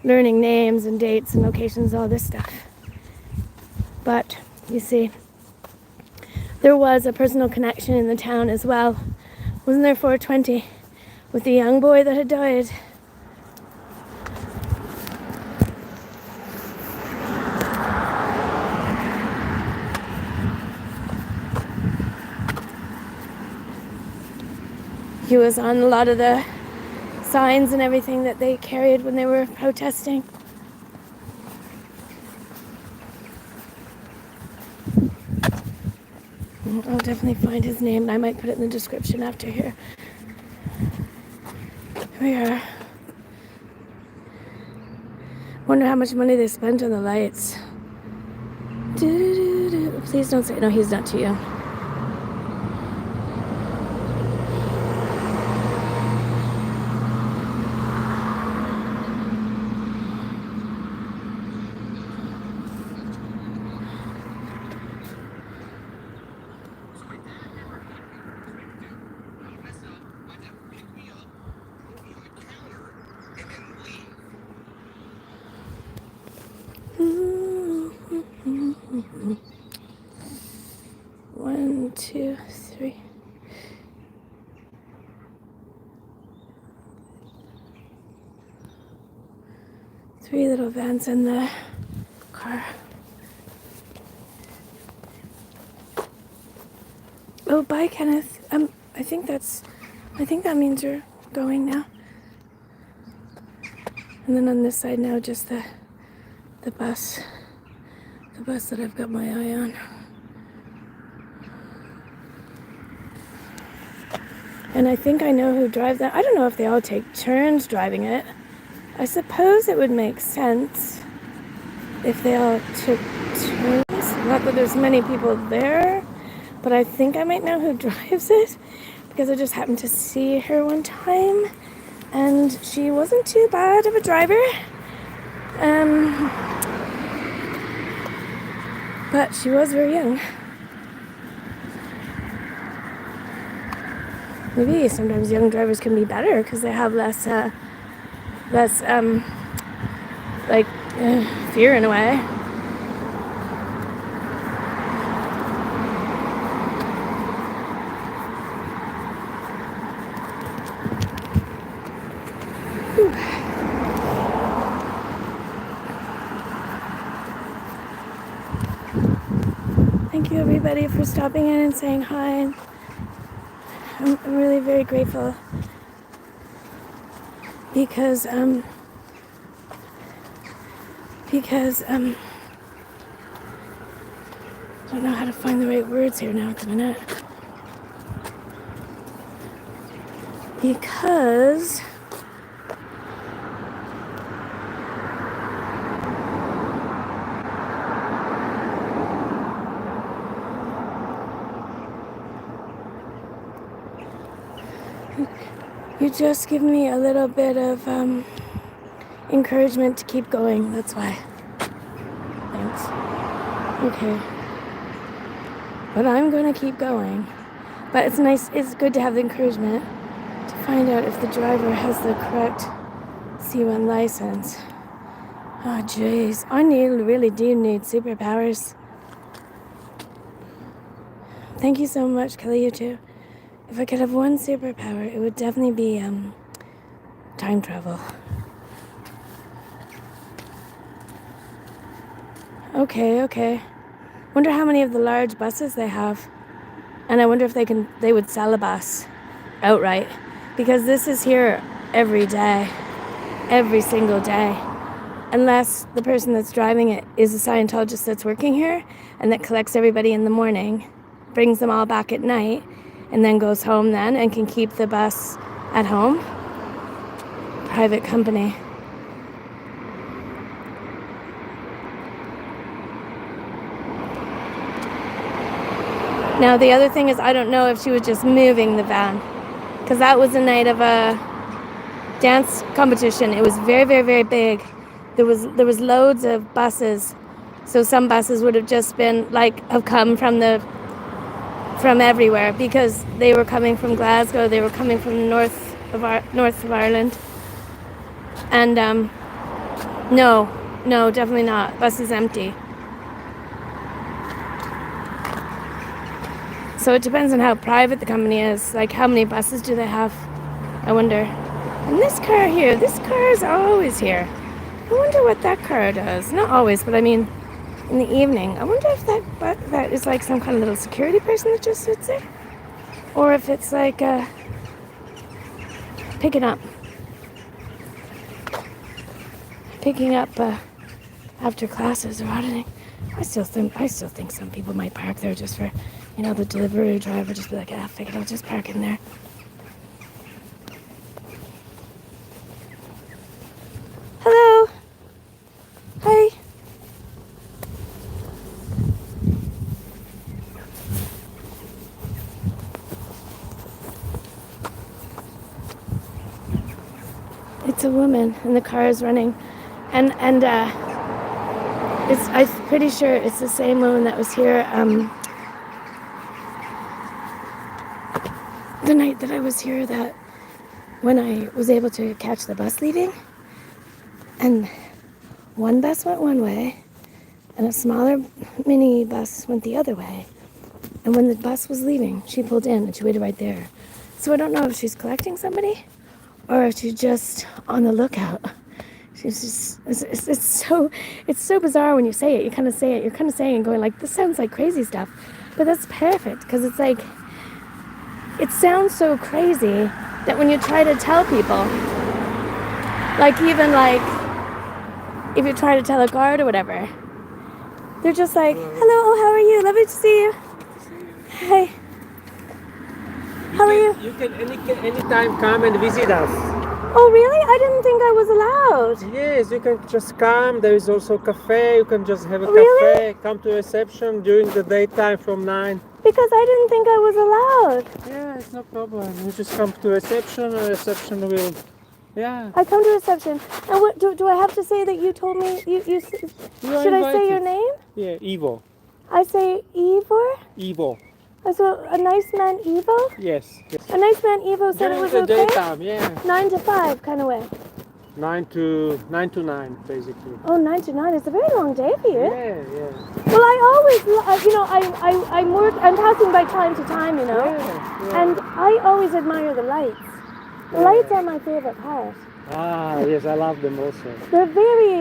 learning names and dates and locations, all this stuff. But you see, there was a personal connection in the town as well. Wasn't there 420 with the young boy that had died? He was on a lot of the signs and everything that they carried when they were protesting. I'll definitely find his name, and I might put it in the description after here. Here we are. Wonder how much money they spent on the lights. Please don't say, no, he's not too young. 3 little vans in the car. Oh, bye, Kenneth. I think that means you're going now. And then on this side now, just the bus that I've got my eye on. And I think I know who drives that. I don't know if they all take turns driving it. I suppose it would make sense if they all took turns. Not that there's many people there, but I think I might know who drives it because I just happened to see her one time and she wasn't too bad of a driver. But she was very young. Maybe sometimes young drivers can be better because they have less fear in a way. Thank you everybody for stopping in and saying hi. I'm really very grateful because I don't know how to find the right words here now at the minute. Because you just give me a little bit of encouragement to keep going. That's why. Thanks. Okay. But I'm going to keep going. But it's nice, it's good to have the encouragement to find out if the driver has the correct C1 license. Oh, jeez. I really do need superpowers. Thank you so much, Kelly, you too. If I could have one superpower, it would definitely be time travel. Okay. Wonder how many of the large buses they have. And I wonder if they would sell a bus outright. Because this is here every day. Every single day. Unless the person that's driving it is a Scientologist that's working here and that collects everybody in the morning, brings them all back at night, and then goes home then and can keep the bus at home. Private company. Now the other thing is I don't know if she was just moving the van because that was a night of a dance competition. It was very, very, very big. There was loads of buses. So some buses would have just been have come from everywhere because they were coming from Glasgow, they were coming from north of Ireland. And no, definitely not. Bus is empty. So it depends on how private the company is. Like how many buses do they have? I wonder. And this car here, this car is always here. I wonder what that car does. Not always, but I mean in the evening. I wonder if that is like some kind of little security person that just sits there. Or if it's like picking up after classes or auditing. I still think some people might park there just for, the delivery driver just be like, figure I'll just park in there. Hello. Hi. It's a woman and the car is running. And I'm pretty sure it's the same woman that was here the night that I was here, that when I was able to catch the bus leaving, and one bus went one way and a smaller mini bus went the other way, and when the bus was leaving she pulled in and she waited right there. So I don't know if she's collecting somebody or if she's just on the lookout It's so bizarre when you say it. You kind of say it. You're kind of saying and going like, this sounds like crazy stuff, but that's perfect because it's like, it sounds so crazy that when you try to tell people, like even like if you try to tell a guard or whatever, they're just like, hello, how are you? Lovely to see you. Hi. How are you? You can anytime come and visit us. Oh, really? I didn't think I was allowed. Yes, you can just come. There is also cafe. You can just have a Really? cafe. Come to reception during the daytime from 9. Because I didn't think I was allowed. Yeah, it's no problem. You just come to reception and reception will... Yeah. I come to reception. And what do I have to say that you told me? You are Should I say your invited. name? Yeah, Ivo. I say Ivor? Ivo. So a nice man Ivo? Yes. A nice man Ivo said During it was the okay? daytime, yeah. 9 to 5 kind of way. 9 to 9, basically. Oh, 9 to 9. It's a very long day for you. Yeah. Well, I always, I'm passing by time to time, you know. Yeah. And I always admire the lights. The lights are my favorite part. Ah, yes, I love them also. They're very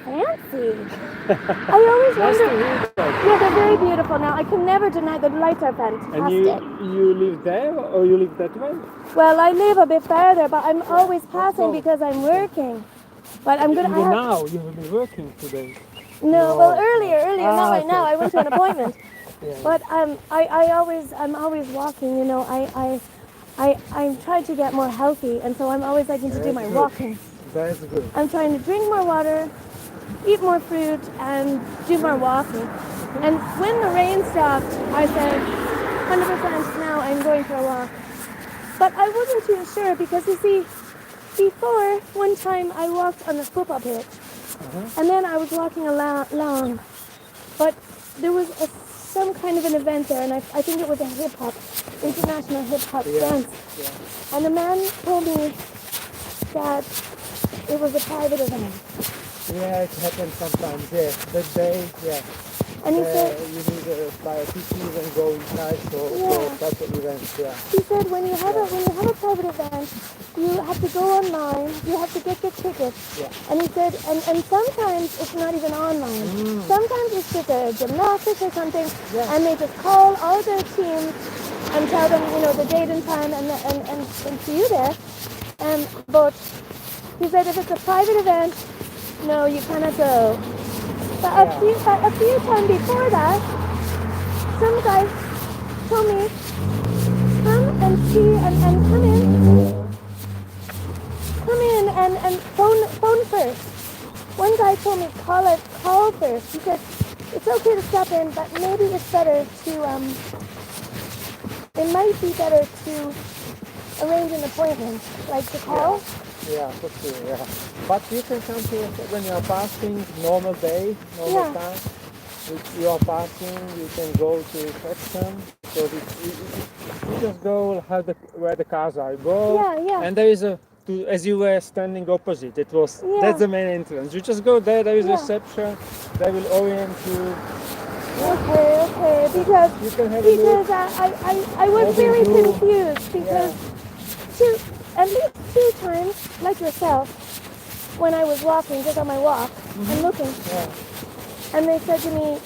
fancy. I always Nice wonder. to hear that. Yeah, they're very beautiful. Now, I can never deny that the lights are fantastic. And you live there or you live that way? Well, I live a bit further, but I'm always passing because I'm working. But I'm gonna. Now you will be working today. No, well, earlier, not right now. I went to an appointment. Yeah. But I'm always walking. You know, I'm trying to get more healthy, and so I'm always liking to do my walking. That's good. I'm trying to drink more water, eat more fruit, and do more walking. And when the rain stopped, I said, 100% now I'm going for a walk. But I wasn't too sure because, you see, before, one time I walked on the football pitch, and then I was walking along, but there was some kind of an event there, and I think it was a hip-hop, international hip-hop dance. Yeah. And the man told me that it was a private event. Yeah, it happens sometimes, yeah. That day, yeah. And he said, you need to buy a ticket and go inside for such an event, yeah. He said when you have a private event, you have to go online, you have to get your tickets. Yeah. And he said, and sometimes it's not even online. Sometimes it's just a gymnastics or something, and they just call all their teams and tell them, you know, the date and time and see you there. But he said if it's a private event, no, you cannot go. But a few times before that, some guys told me, come and see and come in and phone first. One guy told me call first. He said it's okay to stop in, but maybe it's better to it might be better to arrange an appointment, like to call. Yeah, for sure, yeah. But you can come to when you are fasting, normal day, normal time. If you are fasting, you can go to reception. So you just go where the cars are. Go, and there is as you were standing opposite, that's the main entrance. You just go there. There is reception. They will orient you. Okay, because I was very confused because at least 2 times, like yourself, when I was walking, just on my walk, and looking, and they said to me,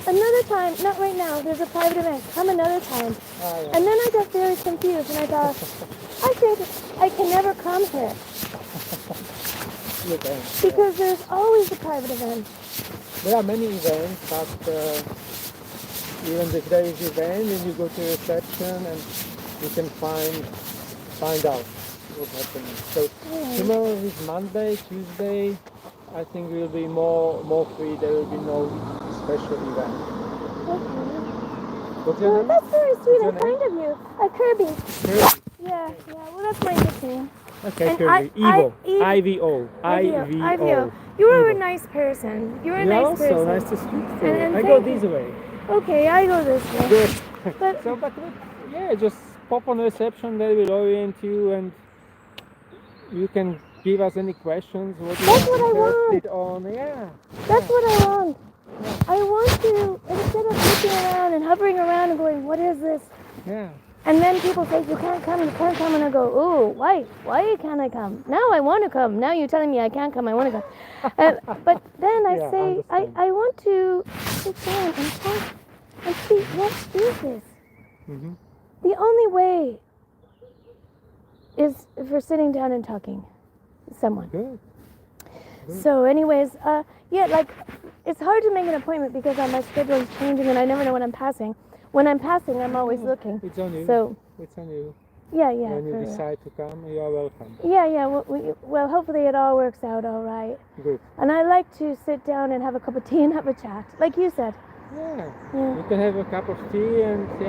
another time, not right now, there's a private event, come another time. And then I got very confused, and I thought, I think I can never come here. Because there's always a private event. There are many events, but even if there is an event, then you go to reception and you can find out what's happening. So tomorrow is Monday, Tuesday. I think we'll be more free. There will be no special event. Okay. What's your name? That's very sweet and kind of you. Kirby. Kirby. Yeah. Well, that's my nickname. Okay, and Kirby. Ivo. Ivo. You are a nice person. You're a nice person. Also nice to speak to you. And I go this way. Okay, I go this way. Good. Just pop on reception. They will orient you, and you can give us any questions. That's what I want. That's what I want. I want to, instead of looking around and hovering around and going, what is this? And then people say, you can't come, and I go, ooh, why can't I come? Now I want to come. Now you're telling me I can't come, I want to come. But then I say, I want to sit down and talk and see, what is this? Mm-hmm. The only way is if we're sitting down and talking to someone. Good. So anyways, it's hard to make an appointment because my schedule is changing and I never know when I'm passing. When I'm passing, I'm always looking. It's on you. So it's on you. Yeah. When you decide to come, you are welcome. Yeah. Well, hopefully it all works out all right. Good. And I like to sit down and have a cup of tea and have a chat, like you said. Yeah. You can have a cup of tea and coffee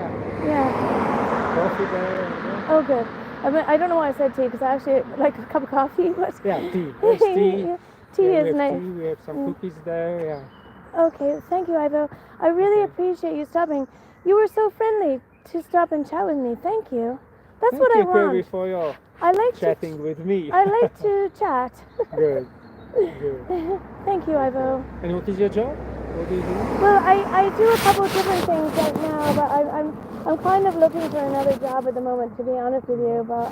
there. And, Oh, good. I don't know why I said tea because I actually like a cup of coffee. But tea. There's tea. Tea is nice. Tea. We have some cookies there. Yeah. Okay, thank you, Ivo. I really appreciate you stopping. You were so friendly to stop and chat with me. Thank you. That's what I want. Thank you, for your chatting with me. I like to chat. Good. Thank you, Ivo. And what is your job? What do you do? Well, I do a couple of different things right now, but I'm kind of looking for another job at the moment, to be honest with you. But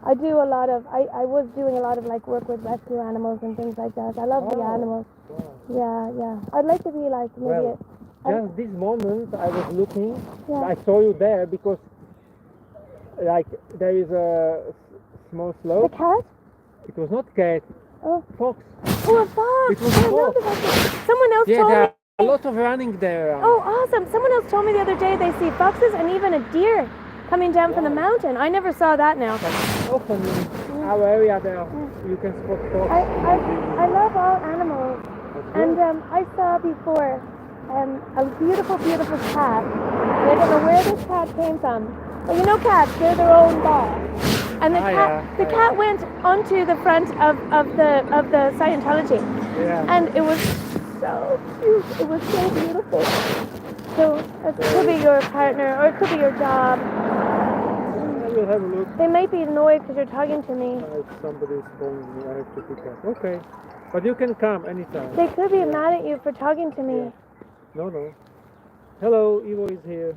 I do a lot of I was doing a lot of like work with rescue animals and things like that. I love the animals. Wow. Yeah. I'd like to be like maybe. Just this moment I was looking. Yeah. I saw you there because like there is a small slope. The cat? It was not cat. Oh. Fox. Oh, a fox! It was a fox. Someone else told me. There are a lot of running there. Oh, awesome! Someone else told me the other day they see foxes and even a deer coming down from the mountain. I never saw that now. Often in our area there you can spot fox. I love all animals, and I saw before a beautiful cat. And I don't know where this cat came from. But you know cats, they're their own boss. And the cat went onto the front of the Scientology. Yeah. And it was so cute. It was so beautiful. So it could be your partner or it could be your job. I will have a look. They might be annoyed because you're talking to me. Somebody's calling me. I have to pick up. Okay. But you can come anytime. They could be mad at you for talking to me. Yeah. No. Hello, Ivo is here.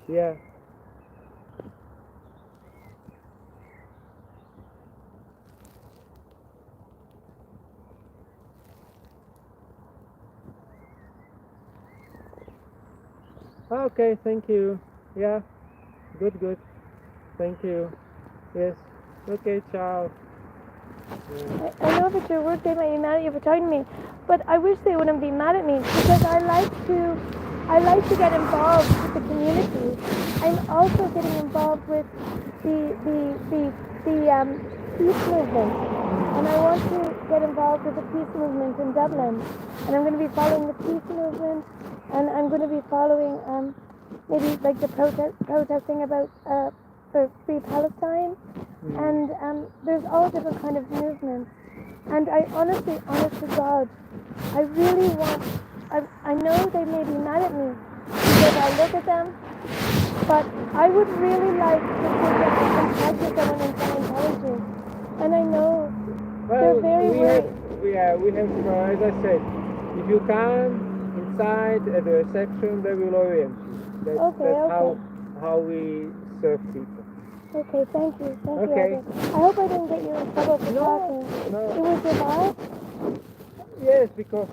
Yeah. Okay, thank you. Yeah. Good. Thank you. Yes. Okay, ciao. Yeah. I know that your work they might be mad at you for talking to me, but I wish they wouldn't be mad at me because I like to get involved with the community. I'm also getting involved with the peace movement, and I want to get involved with the peace movement in Dublin. And I'm going to be following the peace movement, and I'm going to be following maybe like the protesting about for free Palestine, and there's all different kind of movements. And I honest to God, I really want. I know they may be mad at me because I look at them, but I would really like to sit down and talk to someone in Scientology. And I know they're very worried. We have, as I said, if you come inside at the reception, they will orient you. That's how we serve people. Okay, thank you. Okay. I hope I didn't get you in trouble for talking. No. It was your boss? Yes, because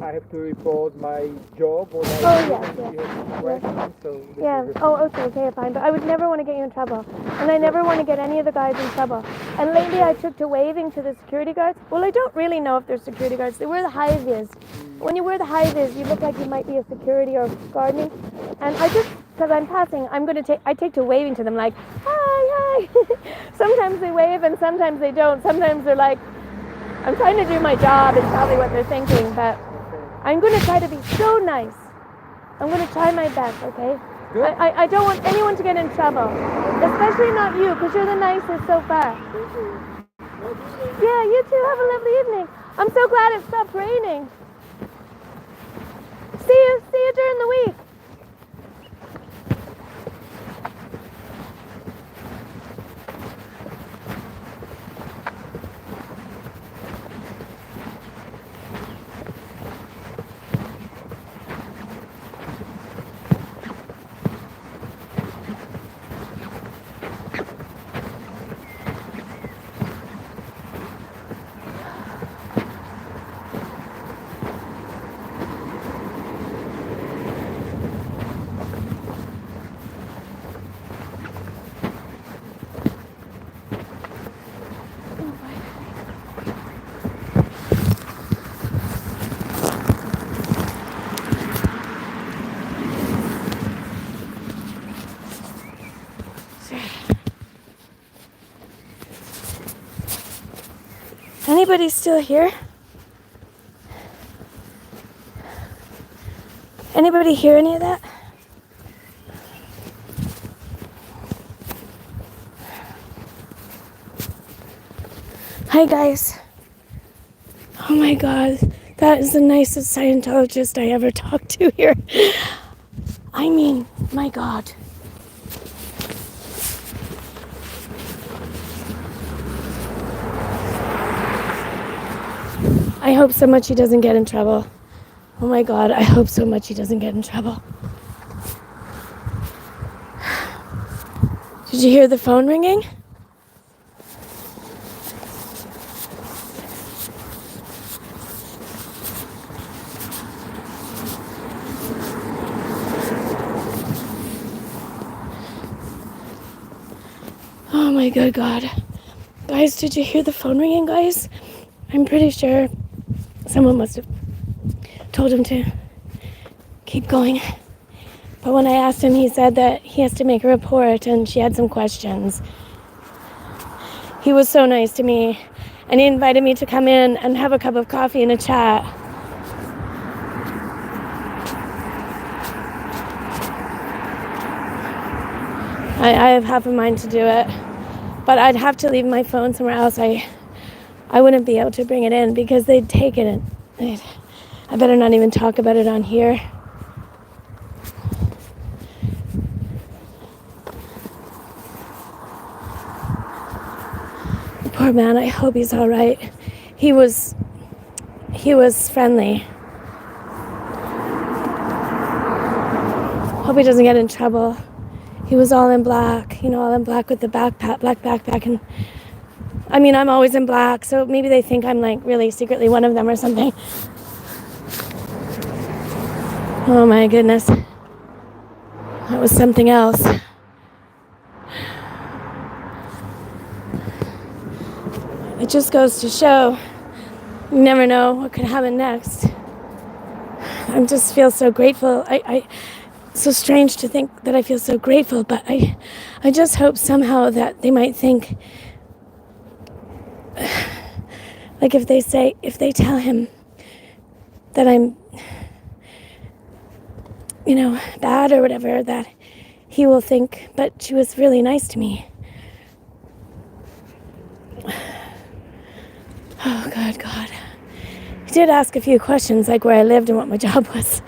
I have to report my job or questions. So Okay, fine. But I would never want to get you in trouble. And I never want to get any of the guys in trouble. And lately I took to waving to the security guards. Well, I don't really know if they're security guards. They wear the high vis. When you wear the high vis, you look like you might be a security or gardening. And I just, because I'm passing, I take to waving to them like, hi. Sometimes they wave and sometimes they don't. Sometimes they're like, I'm trying to do my job is probably what they're thinking, but I'm going to try to be so nice. I'm going to try my best, okay? I don't want anyone to get in trouble, especially not you, because you're the nicest so far. Yeah, you too. Have a lovely evening. I'm so glad it stopped raining. See you during the week. Anybody still here? Anybody hear any of that? Hi guys. Oh my God, that is the nicest Scientologist I ever talked to here. I mean, my God. I hope so much he doesn't get in trouble. Oh my God, I hope so much he doesn't get in trouble. Did you hear the phone ringing? Oh my good God. Guys, did you hear the phone ringing, guys? I'm pretty sure someone must have told him to keep going. But when I asked him, he said that he has to make a report and she had some questions. He was so nice to me, and he invited me to come in and have a cup of coffee and a chat. I have half a mind to do it, but I'd have to leave my phone somewhere else. I wouldn't be able to bring it in because they'd take it and I better not even talk about it on here. Poor man, I hope he's all right. He was friendly. Hope he doesn't get in trouble. He was all in black, all in black with the black backpack. And I mean, I'm always in black, so maybe they think I'm like really secretly one of them or something. Oh my goodness. That was something else. It just goes to show you never know what could happen next. I just feel so grateful. So strange to think that I feel so grateful, but I just hope somehow that they might think, like if they tell him that I'm, bad or whatever, that he will think, but she was really nice to me. Oh, God. He did ask a few questions, like where I lived and what my job was,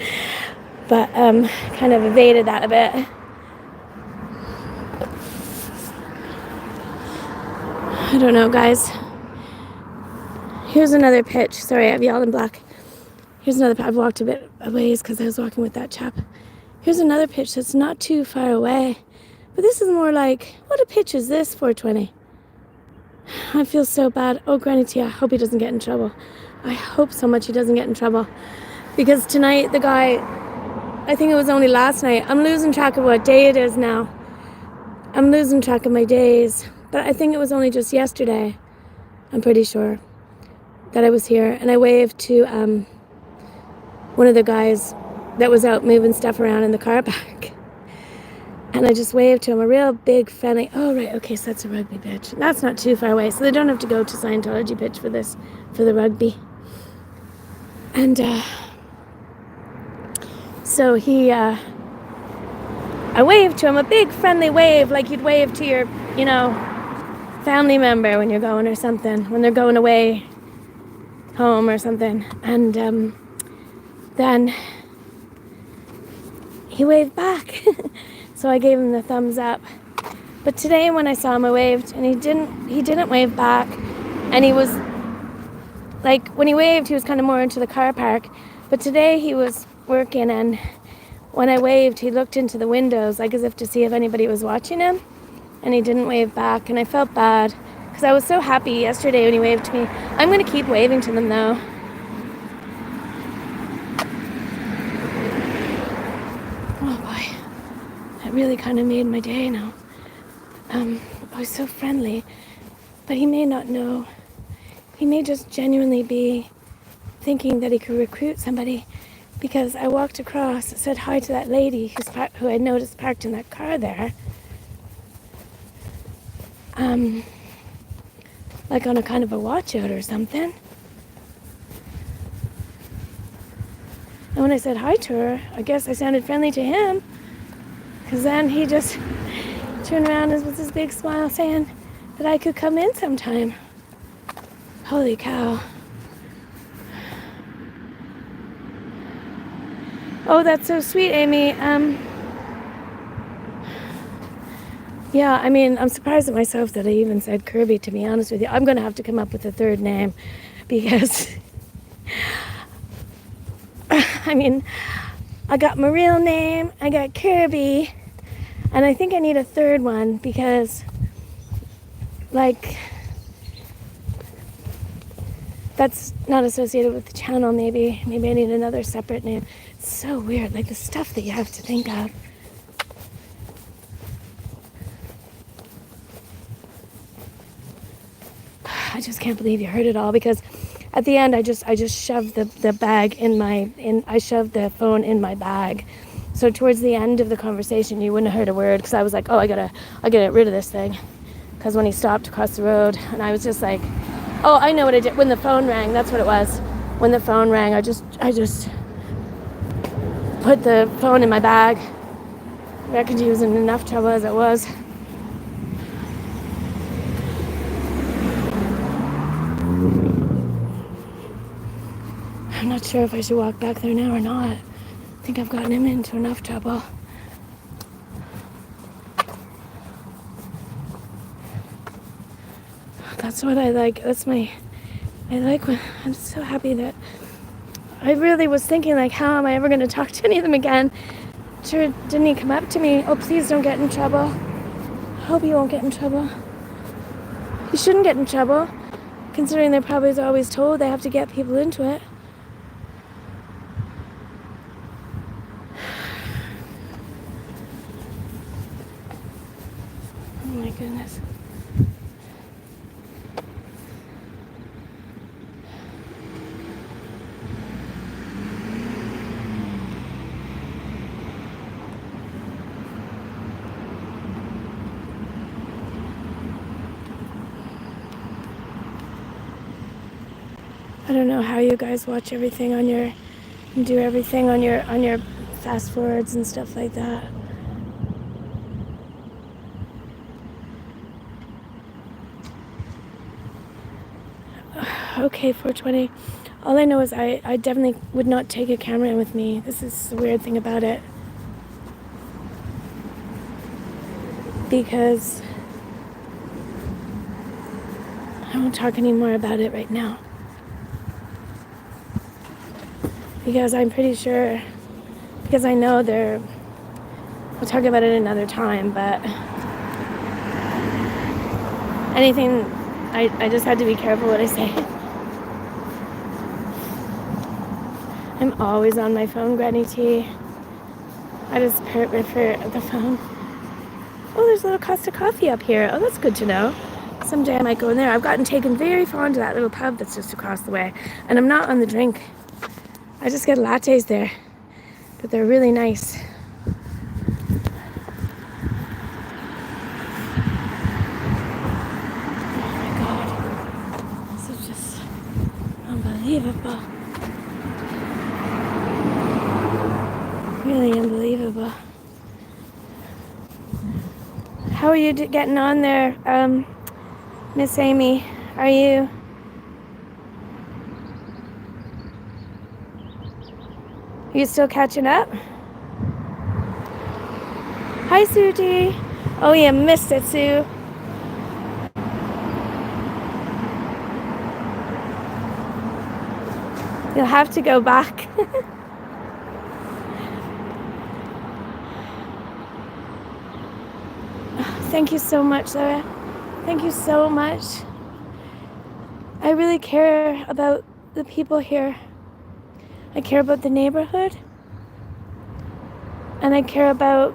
but kind of evaded that a bit. I don't know, guys. Here's another pitch. Sorry, I have y'all in black. Here's another. I've walked a bit a ways because I was walking with that chap. Here's another pitch that's not too far away, but this is more like, what a pitch is this? 420. I feel so bad. Oh, Granny T, I hope he doesn't get in trouble. I hope so much he doesn't get in trouble. Because tonight, the guy, I think it was only last night. I'm losing track of what day it is now. I'm losing track of my days. But I think it was only just yesterday, I'm pretty sure, that I was here. And I waved to one of the guys that was out moving stuff around in the car park. And I just waved to him, a real big, friendly, oh, right, okay, so that's a rugby pitch. That's not too far away, so they don't have to go to Scientology pitch for this, for the rugby. And so I waved to him, a big, friendly wave, like you'd wave to your, family member when you're going or something, when they're going away home or something. And then he waved back. So I gave him the thumbs up. But today when I saw him, I waved, and he didn't wave back. And he was, like, when he waved, he was kind of more into the car park. But today he was working, and when I waved, he looked into the windows, like as if to see if anybody was watching him. And he didn't wave back, and I felt bad, because I was so happy yesterday when he waved to me. I'm going to keep waving to them, though. Oh, boy. That really kind of made my day now. I was so friendly, but he may not know. He may just genuinely be thinking that he could recruit somebody, because I walked across, said hi to that lady who I noticed parked in that car there. like on a kind of a watch out or something. And when I said hi to her, I guess I sounded friendly to him, because then he just turned around with this big smile saying that I could come in sometime. Holy cow. Oh, that's so sweet, Amy. Yeah, I mean, I'm surprised at myself that I even said Kirby, to be honest with you. I'm going to have to come up with a third name because, I mean, I got my real name, I got Kirby, and I think I need a third one because, like, that's not associated with the channel, maybe. Maybe I need another separate name. It's so weird, like the stuff that you have to think of. I just can't believe you heard it all, because at the end I just shoved the bag I shoved the phone in my bag. So towards the end of the conversation you wouldn't have heard a word, because I was like, oh, I gotta get rid of this thing. Because when he stopped across the road, and I was just like, oh, I know what I did. When the phone rang, that's what it was. When the phone rang, I just put the phone in my bag. I reckoned he was in enough trouble as it was. I'm not sure if I should walk back there now or not. I think I've gotten him into enough trouble. That's what I like. I'm so happy that I really was thinking, like, how am I ever going to talk to any of them again? Sure, didn't he come up to me? Oh, please don't get in trouble. I hope you won't get in trouble. You shouldn't get in trouble, considering they're probably always told they have to get people into it. Oh my goodness. I don't know how you guys watch everything on your, and do everything on your fast forwards and stuff like that. Okay, 420. All I know is I definitely would not take a camera in with me. This is the weird thing about it. Because I won't talk anymore about it right now. Because I'm pretty sure, because I know we'll talk about it another time, but anything, I just had to be careful what I say. I'm always on my phone, Granny T. I just refer the phone. Oh, there's a little Costa Coffee up here. Oh, that's good to know. Someday I might go in there. I've gotten taken very fond of that little pub that's just across the way. And I'm not on the drink. I just get lattes there. But they're really nice. Oh my God. This is just unbelievable. Really unbelievable. How are you getting on there, Miss Amy? Are you still catching up? Hi, Suji. Oh, you missed it, Sue. You'll have to go back. Thank you so much, Laura. Thank you so much. I really care about the people here. I care about the neighborhood. And I care about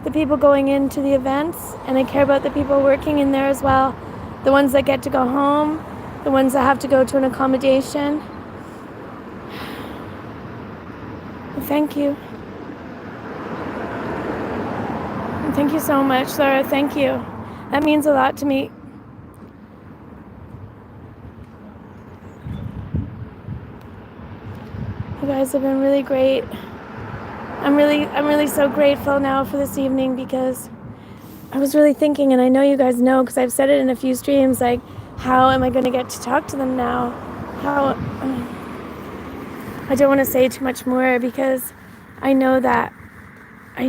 the people going into the events. And I care about the people working in there as well. The ones that get to go home. The ones that have to go to an accommodation. Thank you. Thank you so much, Laura. Thank you. That means a lot to me. guys have been really great. I'm really so grateful now for this evening, because I was really thinking, and I know you guys know because I've said it in a few streams, like, how am I going to get to talk to them now? How I don't want to say too much more, because I know that I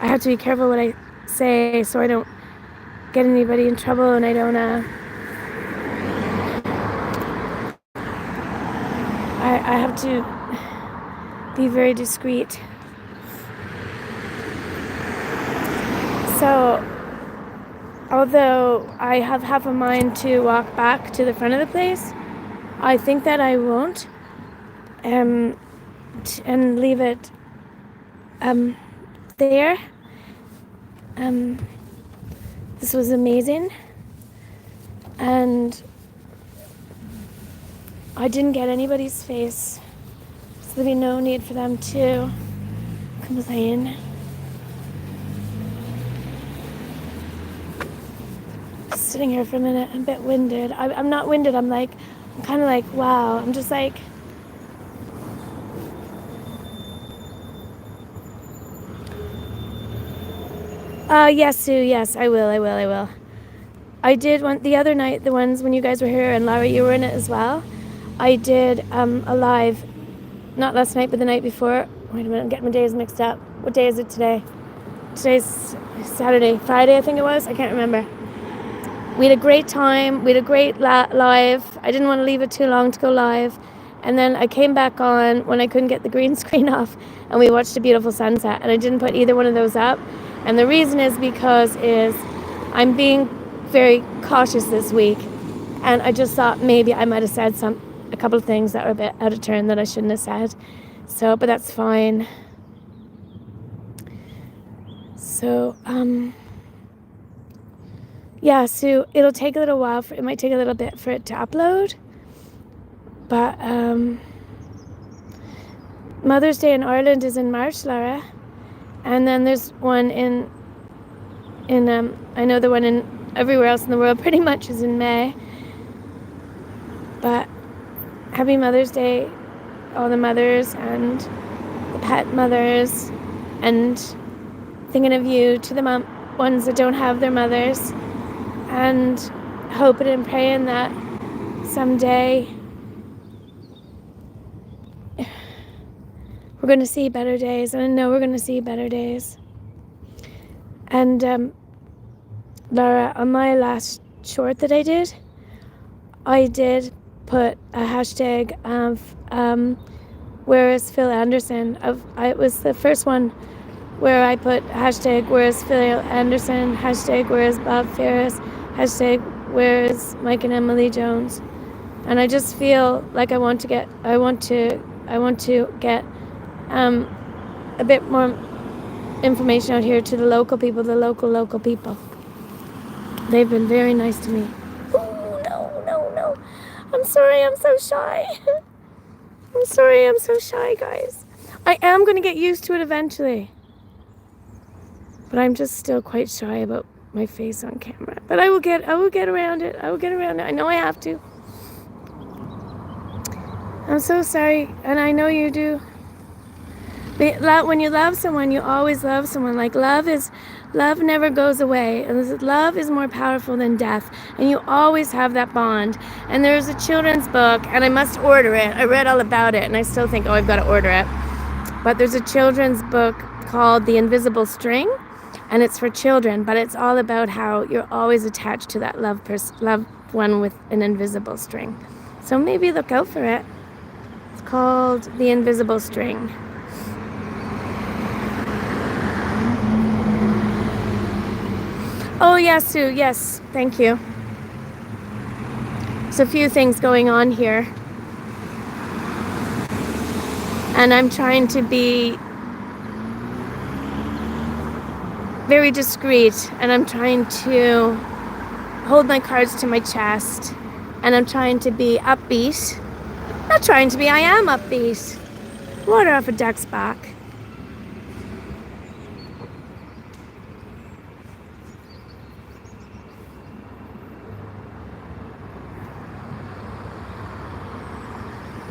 have to be careful what I say so I don't get anybody in trouble, and I don't I have to be very discreet. So, although I have half a mind to walk back to the front of the place, I think that I won't, and leave it there. This was amazing, and I didn't get anybody's face, so there'd be no need for them to complain. Sitting here for a minute, I'm a bit winded. I'm not winded, I'm kind of like, wow. I'm just like, yes, Sue, yes, I will. I did one the other night, the ones when you guys were here, and Laura, you were in it as well. I did a live, not last night, but the night before. Wait a minute, I'm getting my days mixed up. What day is it today? Today's Saturday, Friday, I think it was. I can't remember. We had a great time. We had a great live. I didn't want to leave it too long to go live. And then I came back on when I couldn't get the green screen off, and we watched a beautiful sunset. And I didn't put either one of those up. And the reason is because I'm being very cautious this week. And I just thought maybe I might have said a couple of things that were a bit out of turn that I shouldn't have said. So, but that's fine. So, yeah, so it'll take a little while. It might take a little bit for it to upload. But Mother's Day in Ireland is in March, Lara. And then there's one in I know the one in everywhere else in the world pretty much is in May. But happy Mother's Day, all the mothers and the pet mothers, and thinking of you to the ones that don't have their mothers, and hoping and praying that someday we're going to see better days, and I know we're going to see better days. And Laura, on my last short that I did put a hashtag of where is Phil Anderson. It was the first one where I put hashtag where is Phil Anderson, hashtag where is Bob Ferris, hashtag where is Mike and Emily Jones. And I just feel like I want to get a bit more information out here to the local people, local people. They've been very nice to me. Oh, no. I'm sorry, I'm so shy. I'm sorry, I'm so shy, guys. I am going to get used to it eventually. But I'm just still quite shy about my face on camera. But I will get around it. I know I have to. I'm so sorry, and I know you do. But when you love someone, you always love someone. Like love never goes away. Love is more powerful than death, and you always have that bond. And there's a children's book, and I must order it. I read all about it, and I still think, I've got to order it. But there's a children's book called The Invisible String, and it's for children, but it's all about how you're always attached to that loved one with an invisible string. So maybe look out for it. It's called The Invisible String. Oh, yes, Sue. Yes, thank you. There's a few things going on here. And I'm trying to be very discreet. And I'm trying to hold my cards to my chest. And I'm trying to be upbeat. Not trying to be, I am upbeat. Water off a duck's back.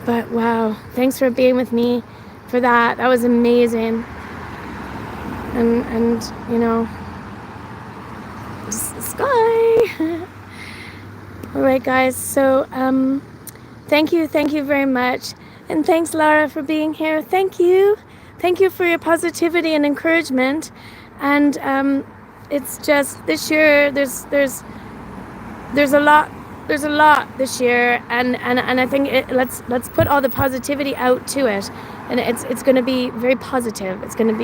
But wow, thanks for being with me for that. That was amazing. And you know, sky. All right, guys. So thank you very much, and thanks, Lara, for being here. Thank you for your positivity and encouragement. And it's just this year. There's a lot. There's a lot this year, and I think let's put all the positivity out to it, and it's going to be very positive. It's going to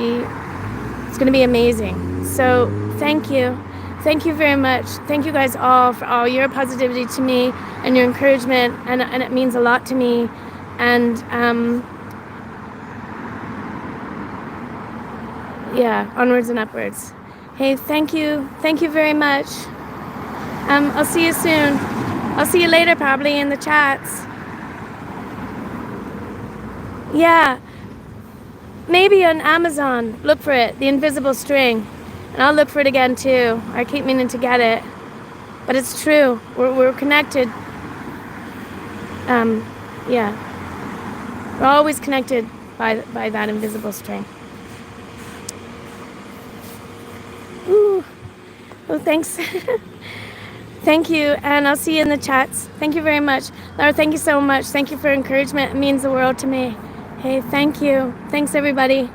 be amazing. So thank you very much. Thank you guys all for all your positivity to me and your encouragement, and it means a lot to me. And yeah, onwards and upwards. Hey, thank you very much. I'll see you soon. I'll see you later, probably in the chats. Yeah, maybe on Amazon. Look for it, The Invisible String. And I'll look for it again too. I keep meaning to get it. But it's true. We're connected. Yeah. We're always connected by that invisible string. Ooh. Oh, thanks. Thank you, and I'll see you in the chats. Thank you very much. Laura, thank you so much. Thank you for encouragement. It means the world to me. Hey, thank you. Thanks, everybody.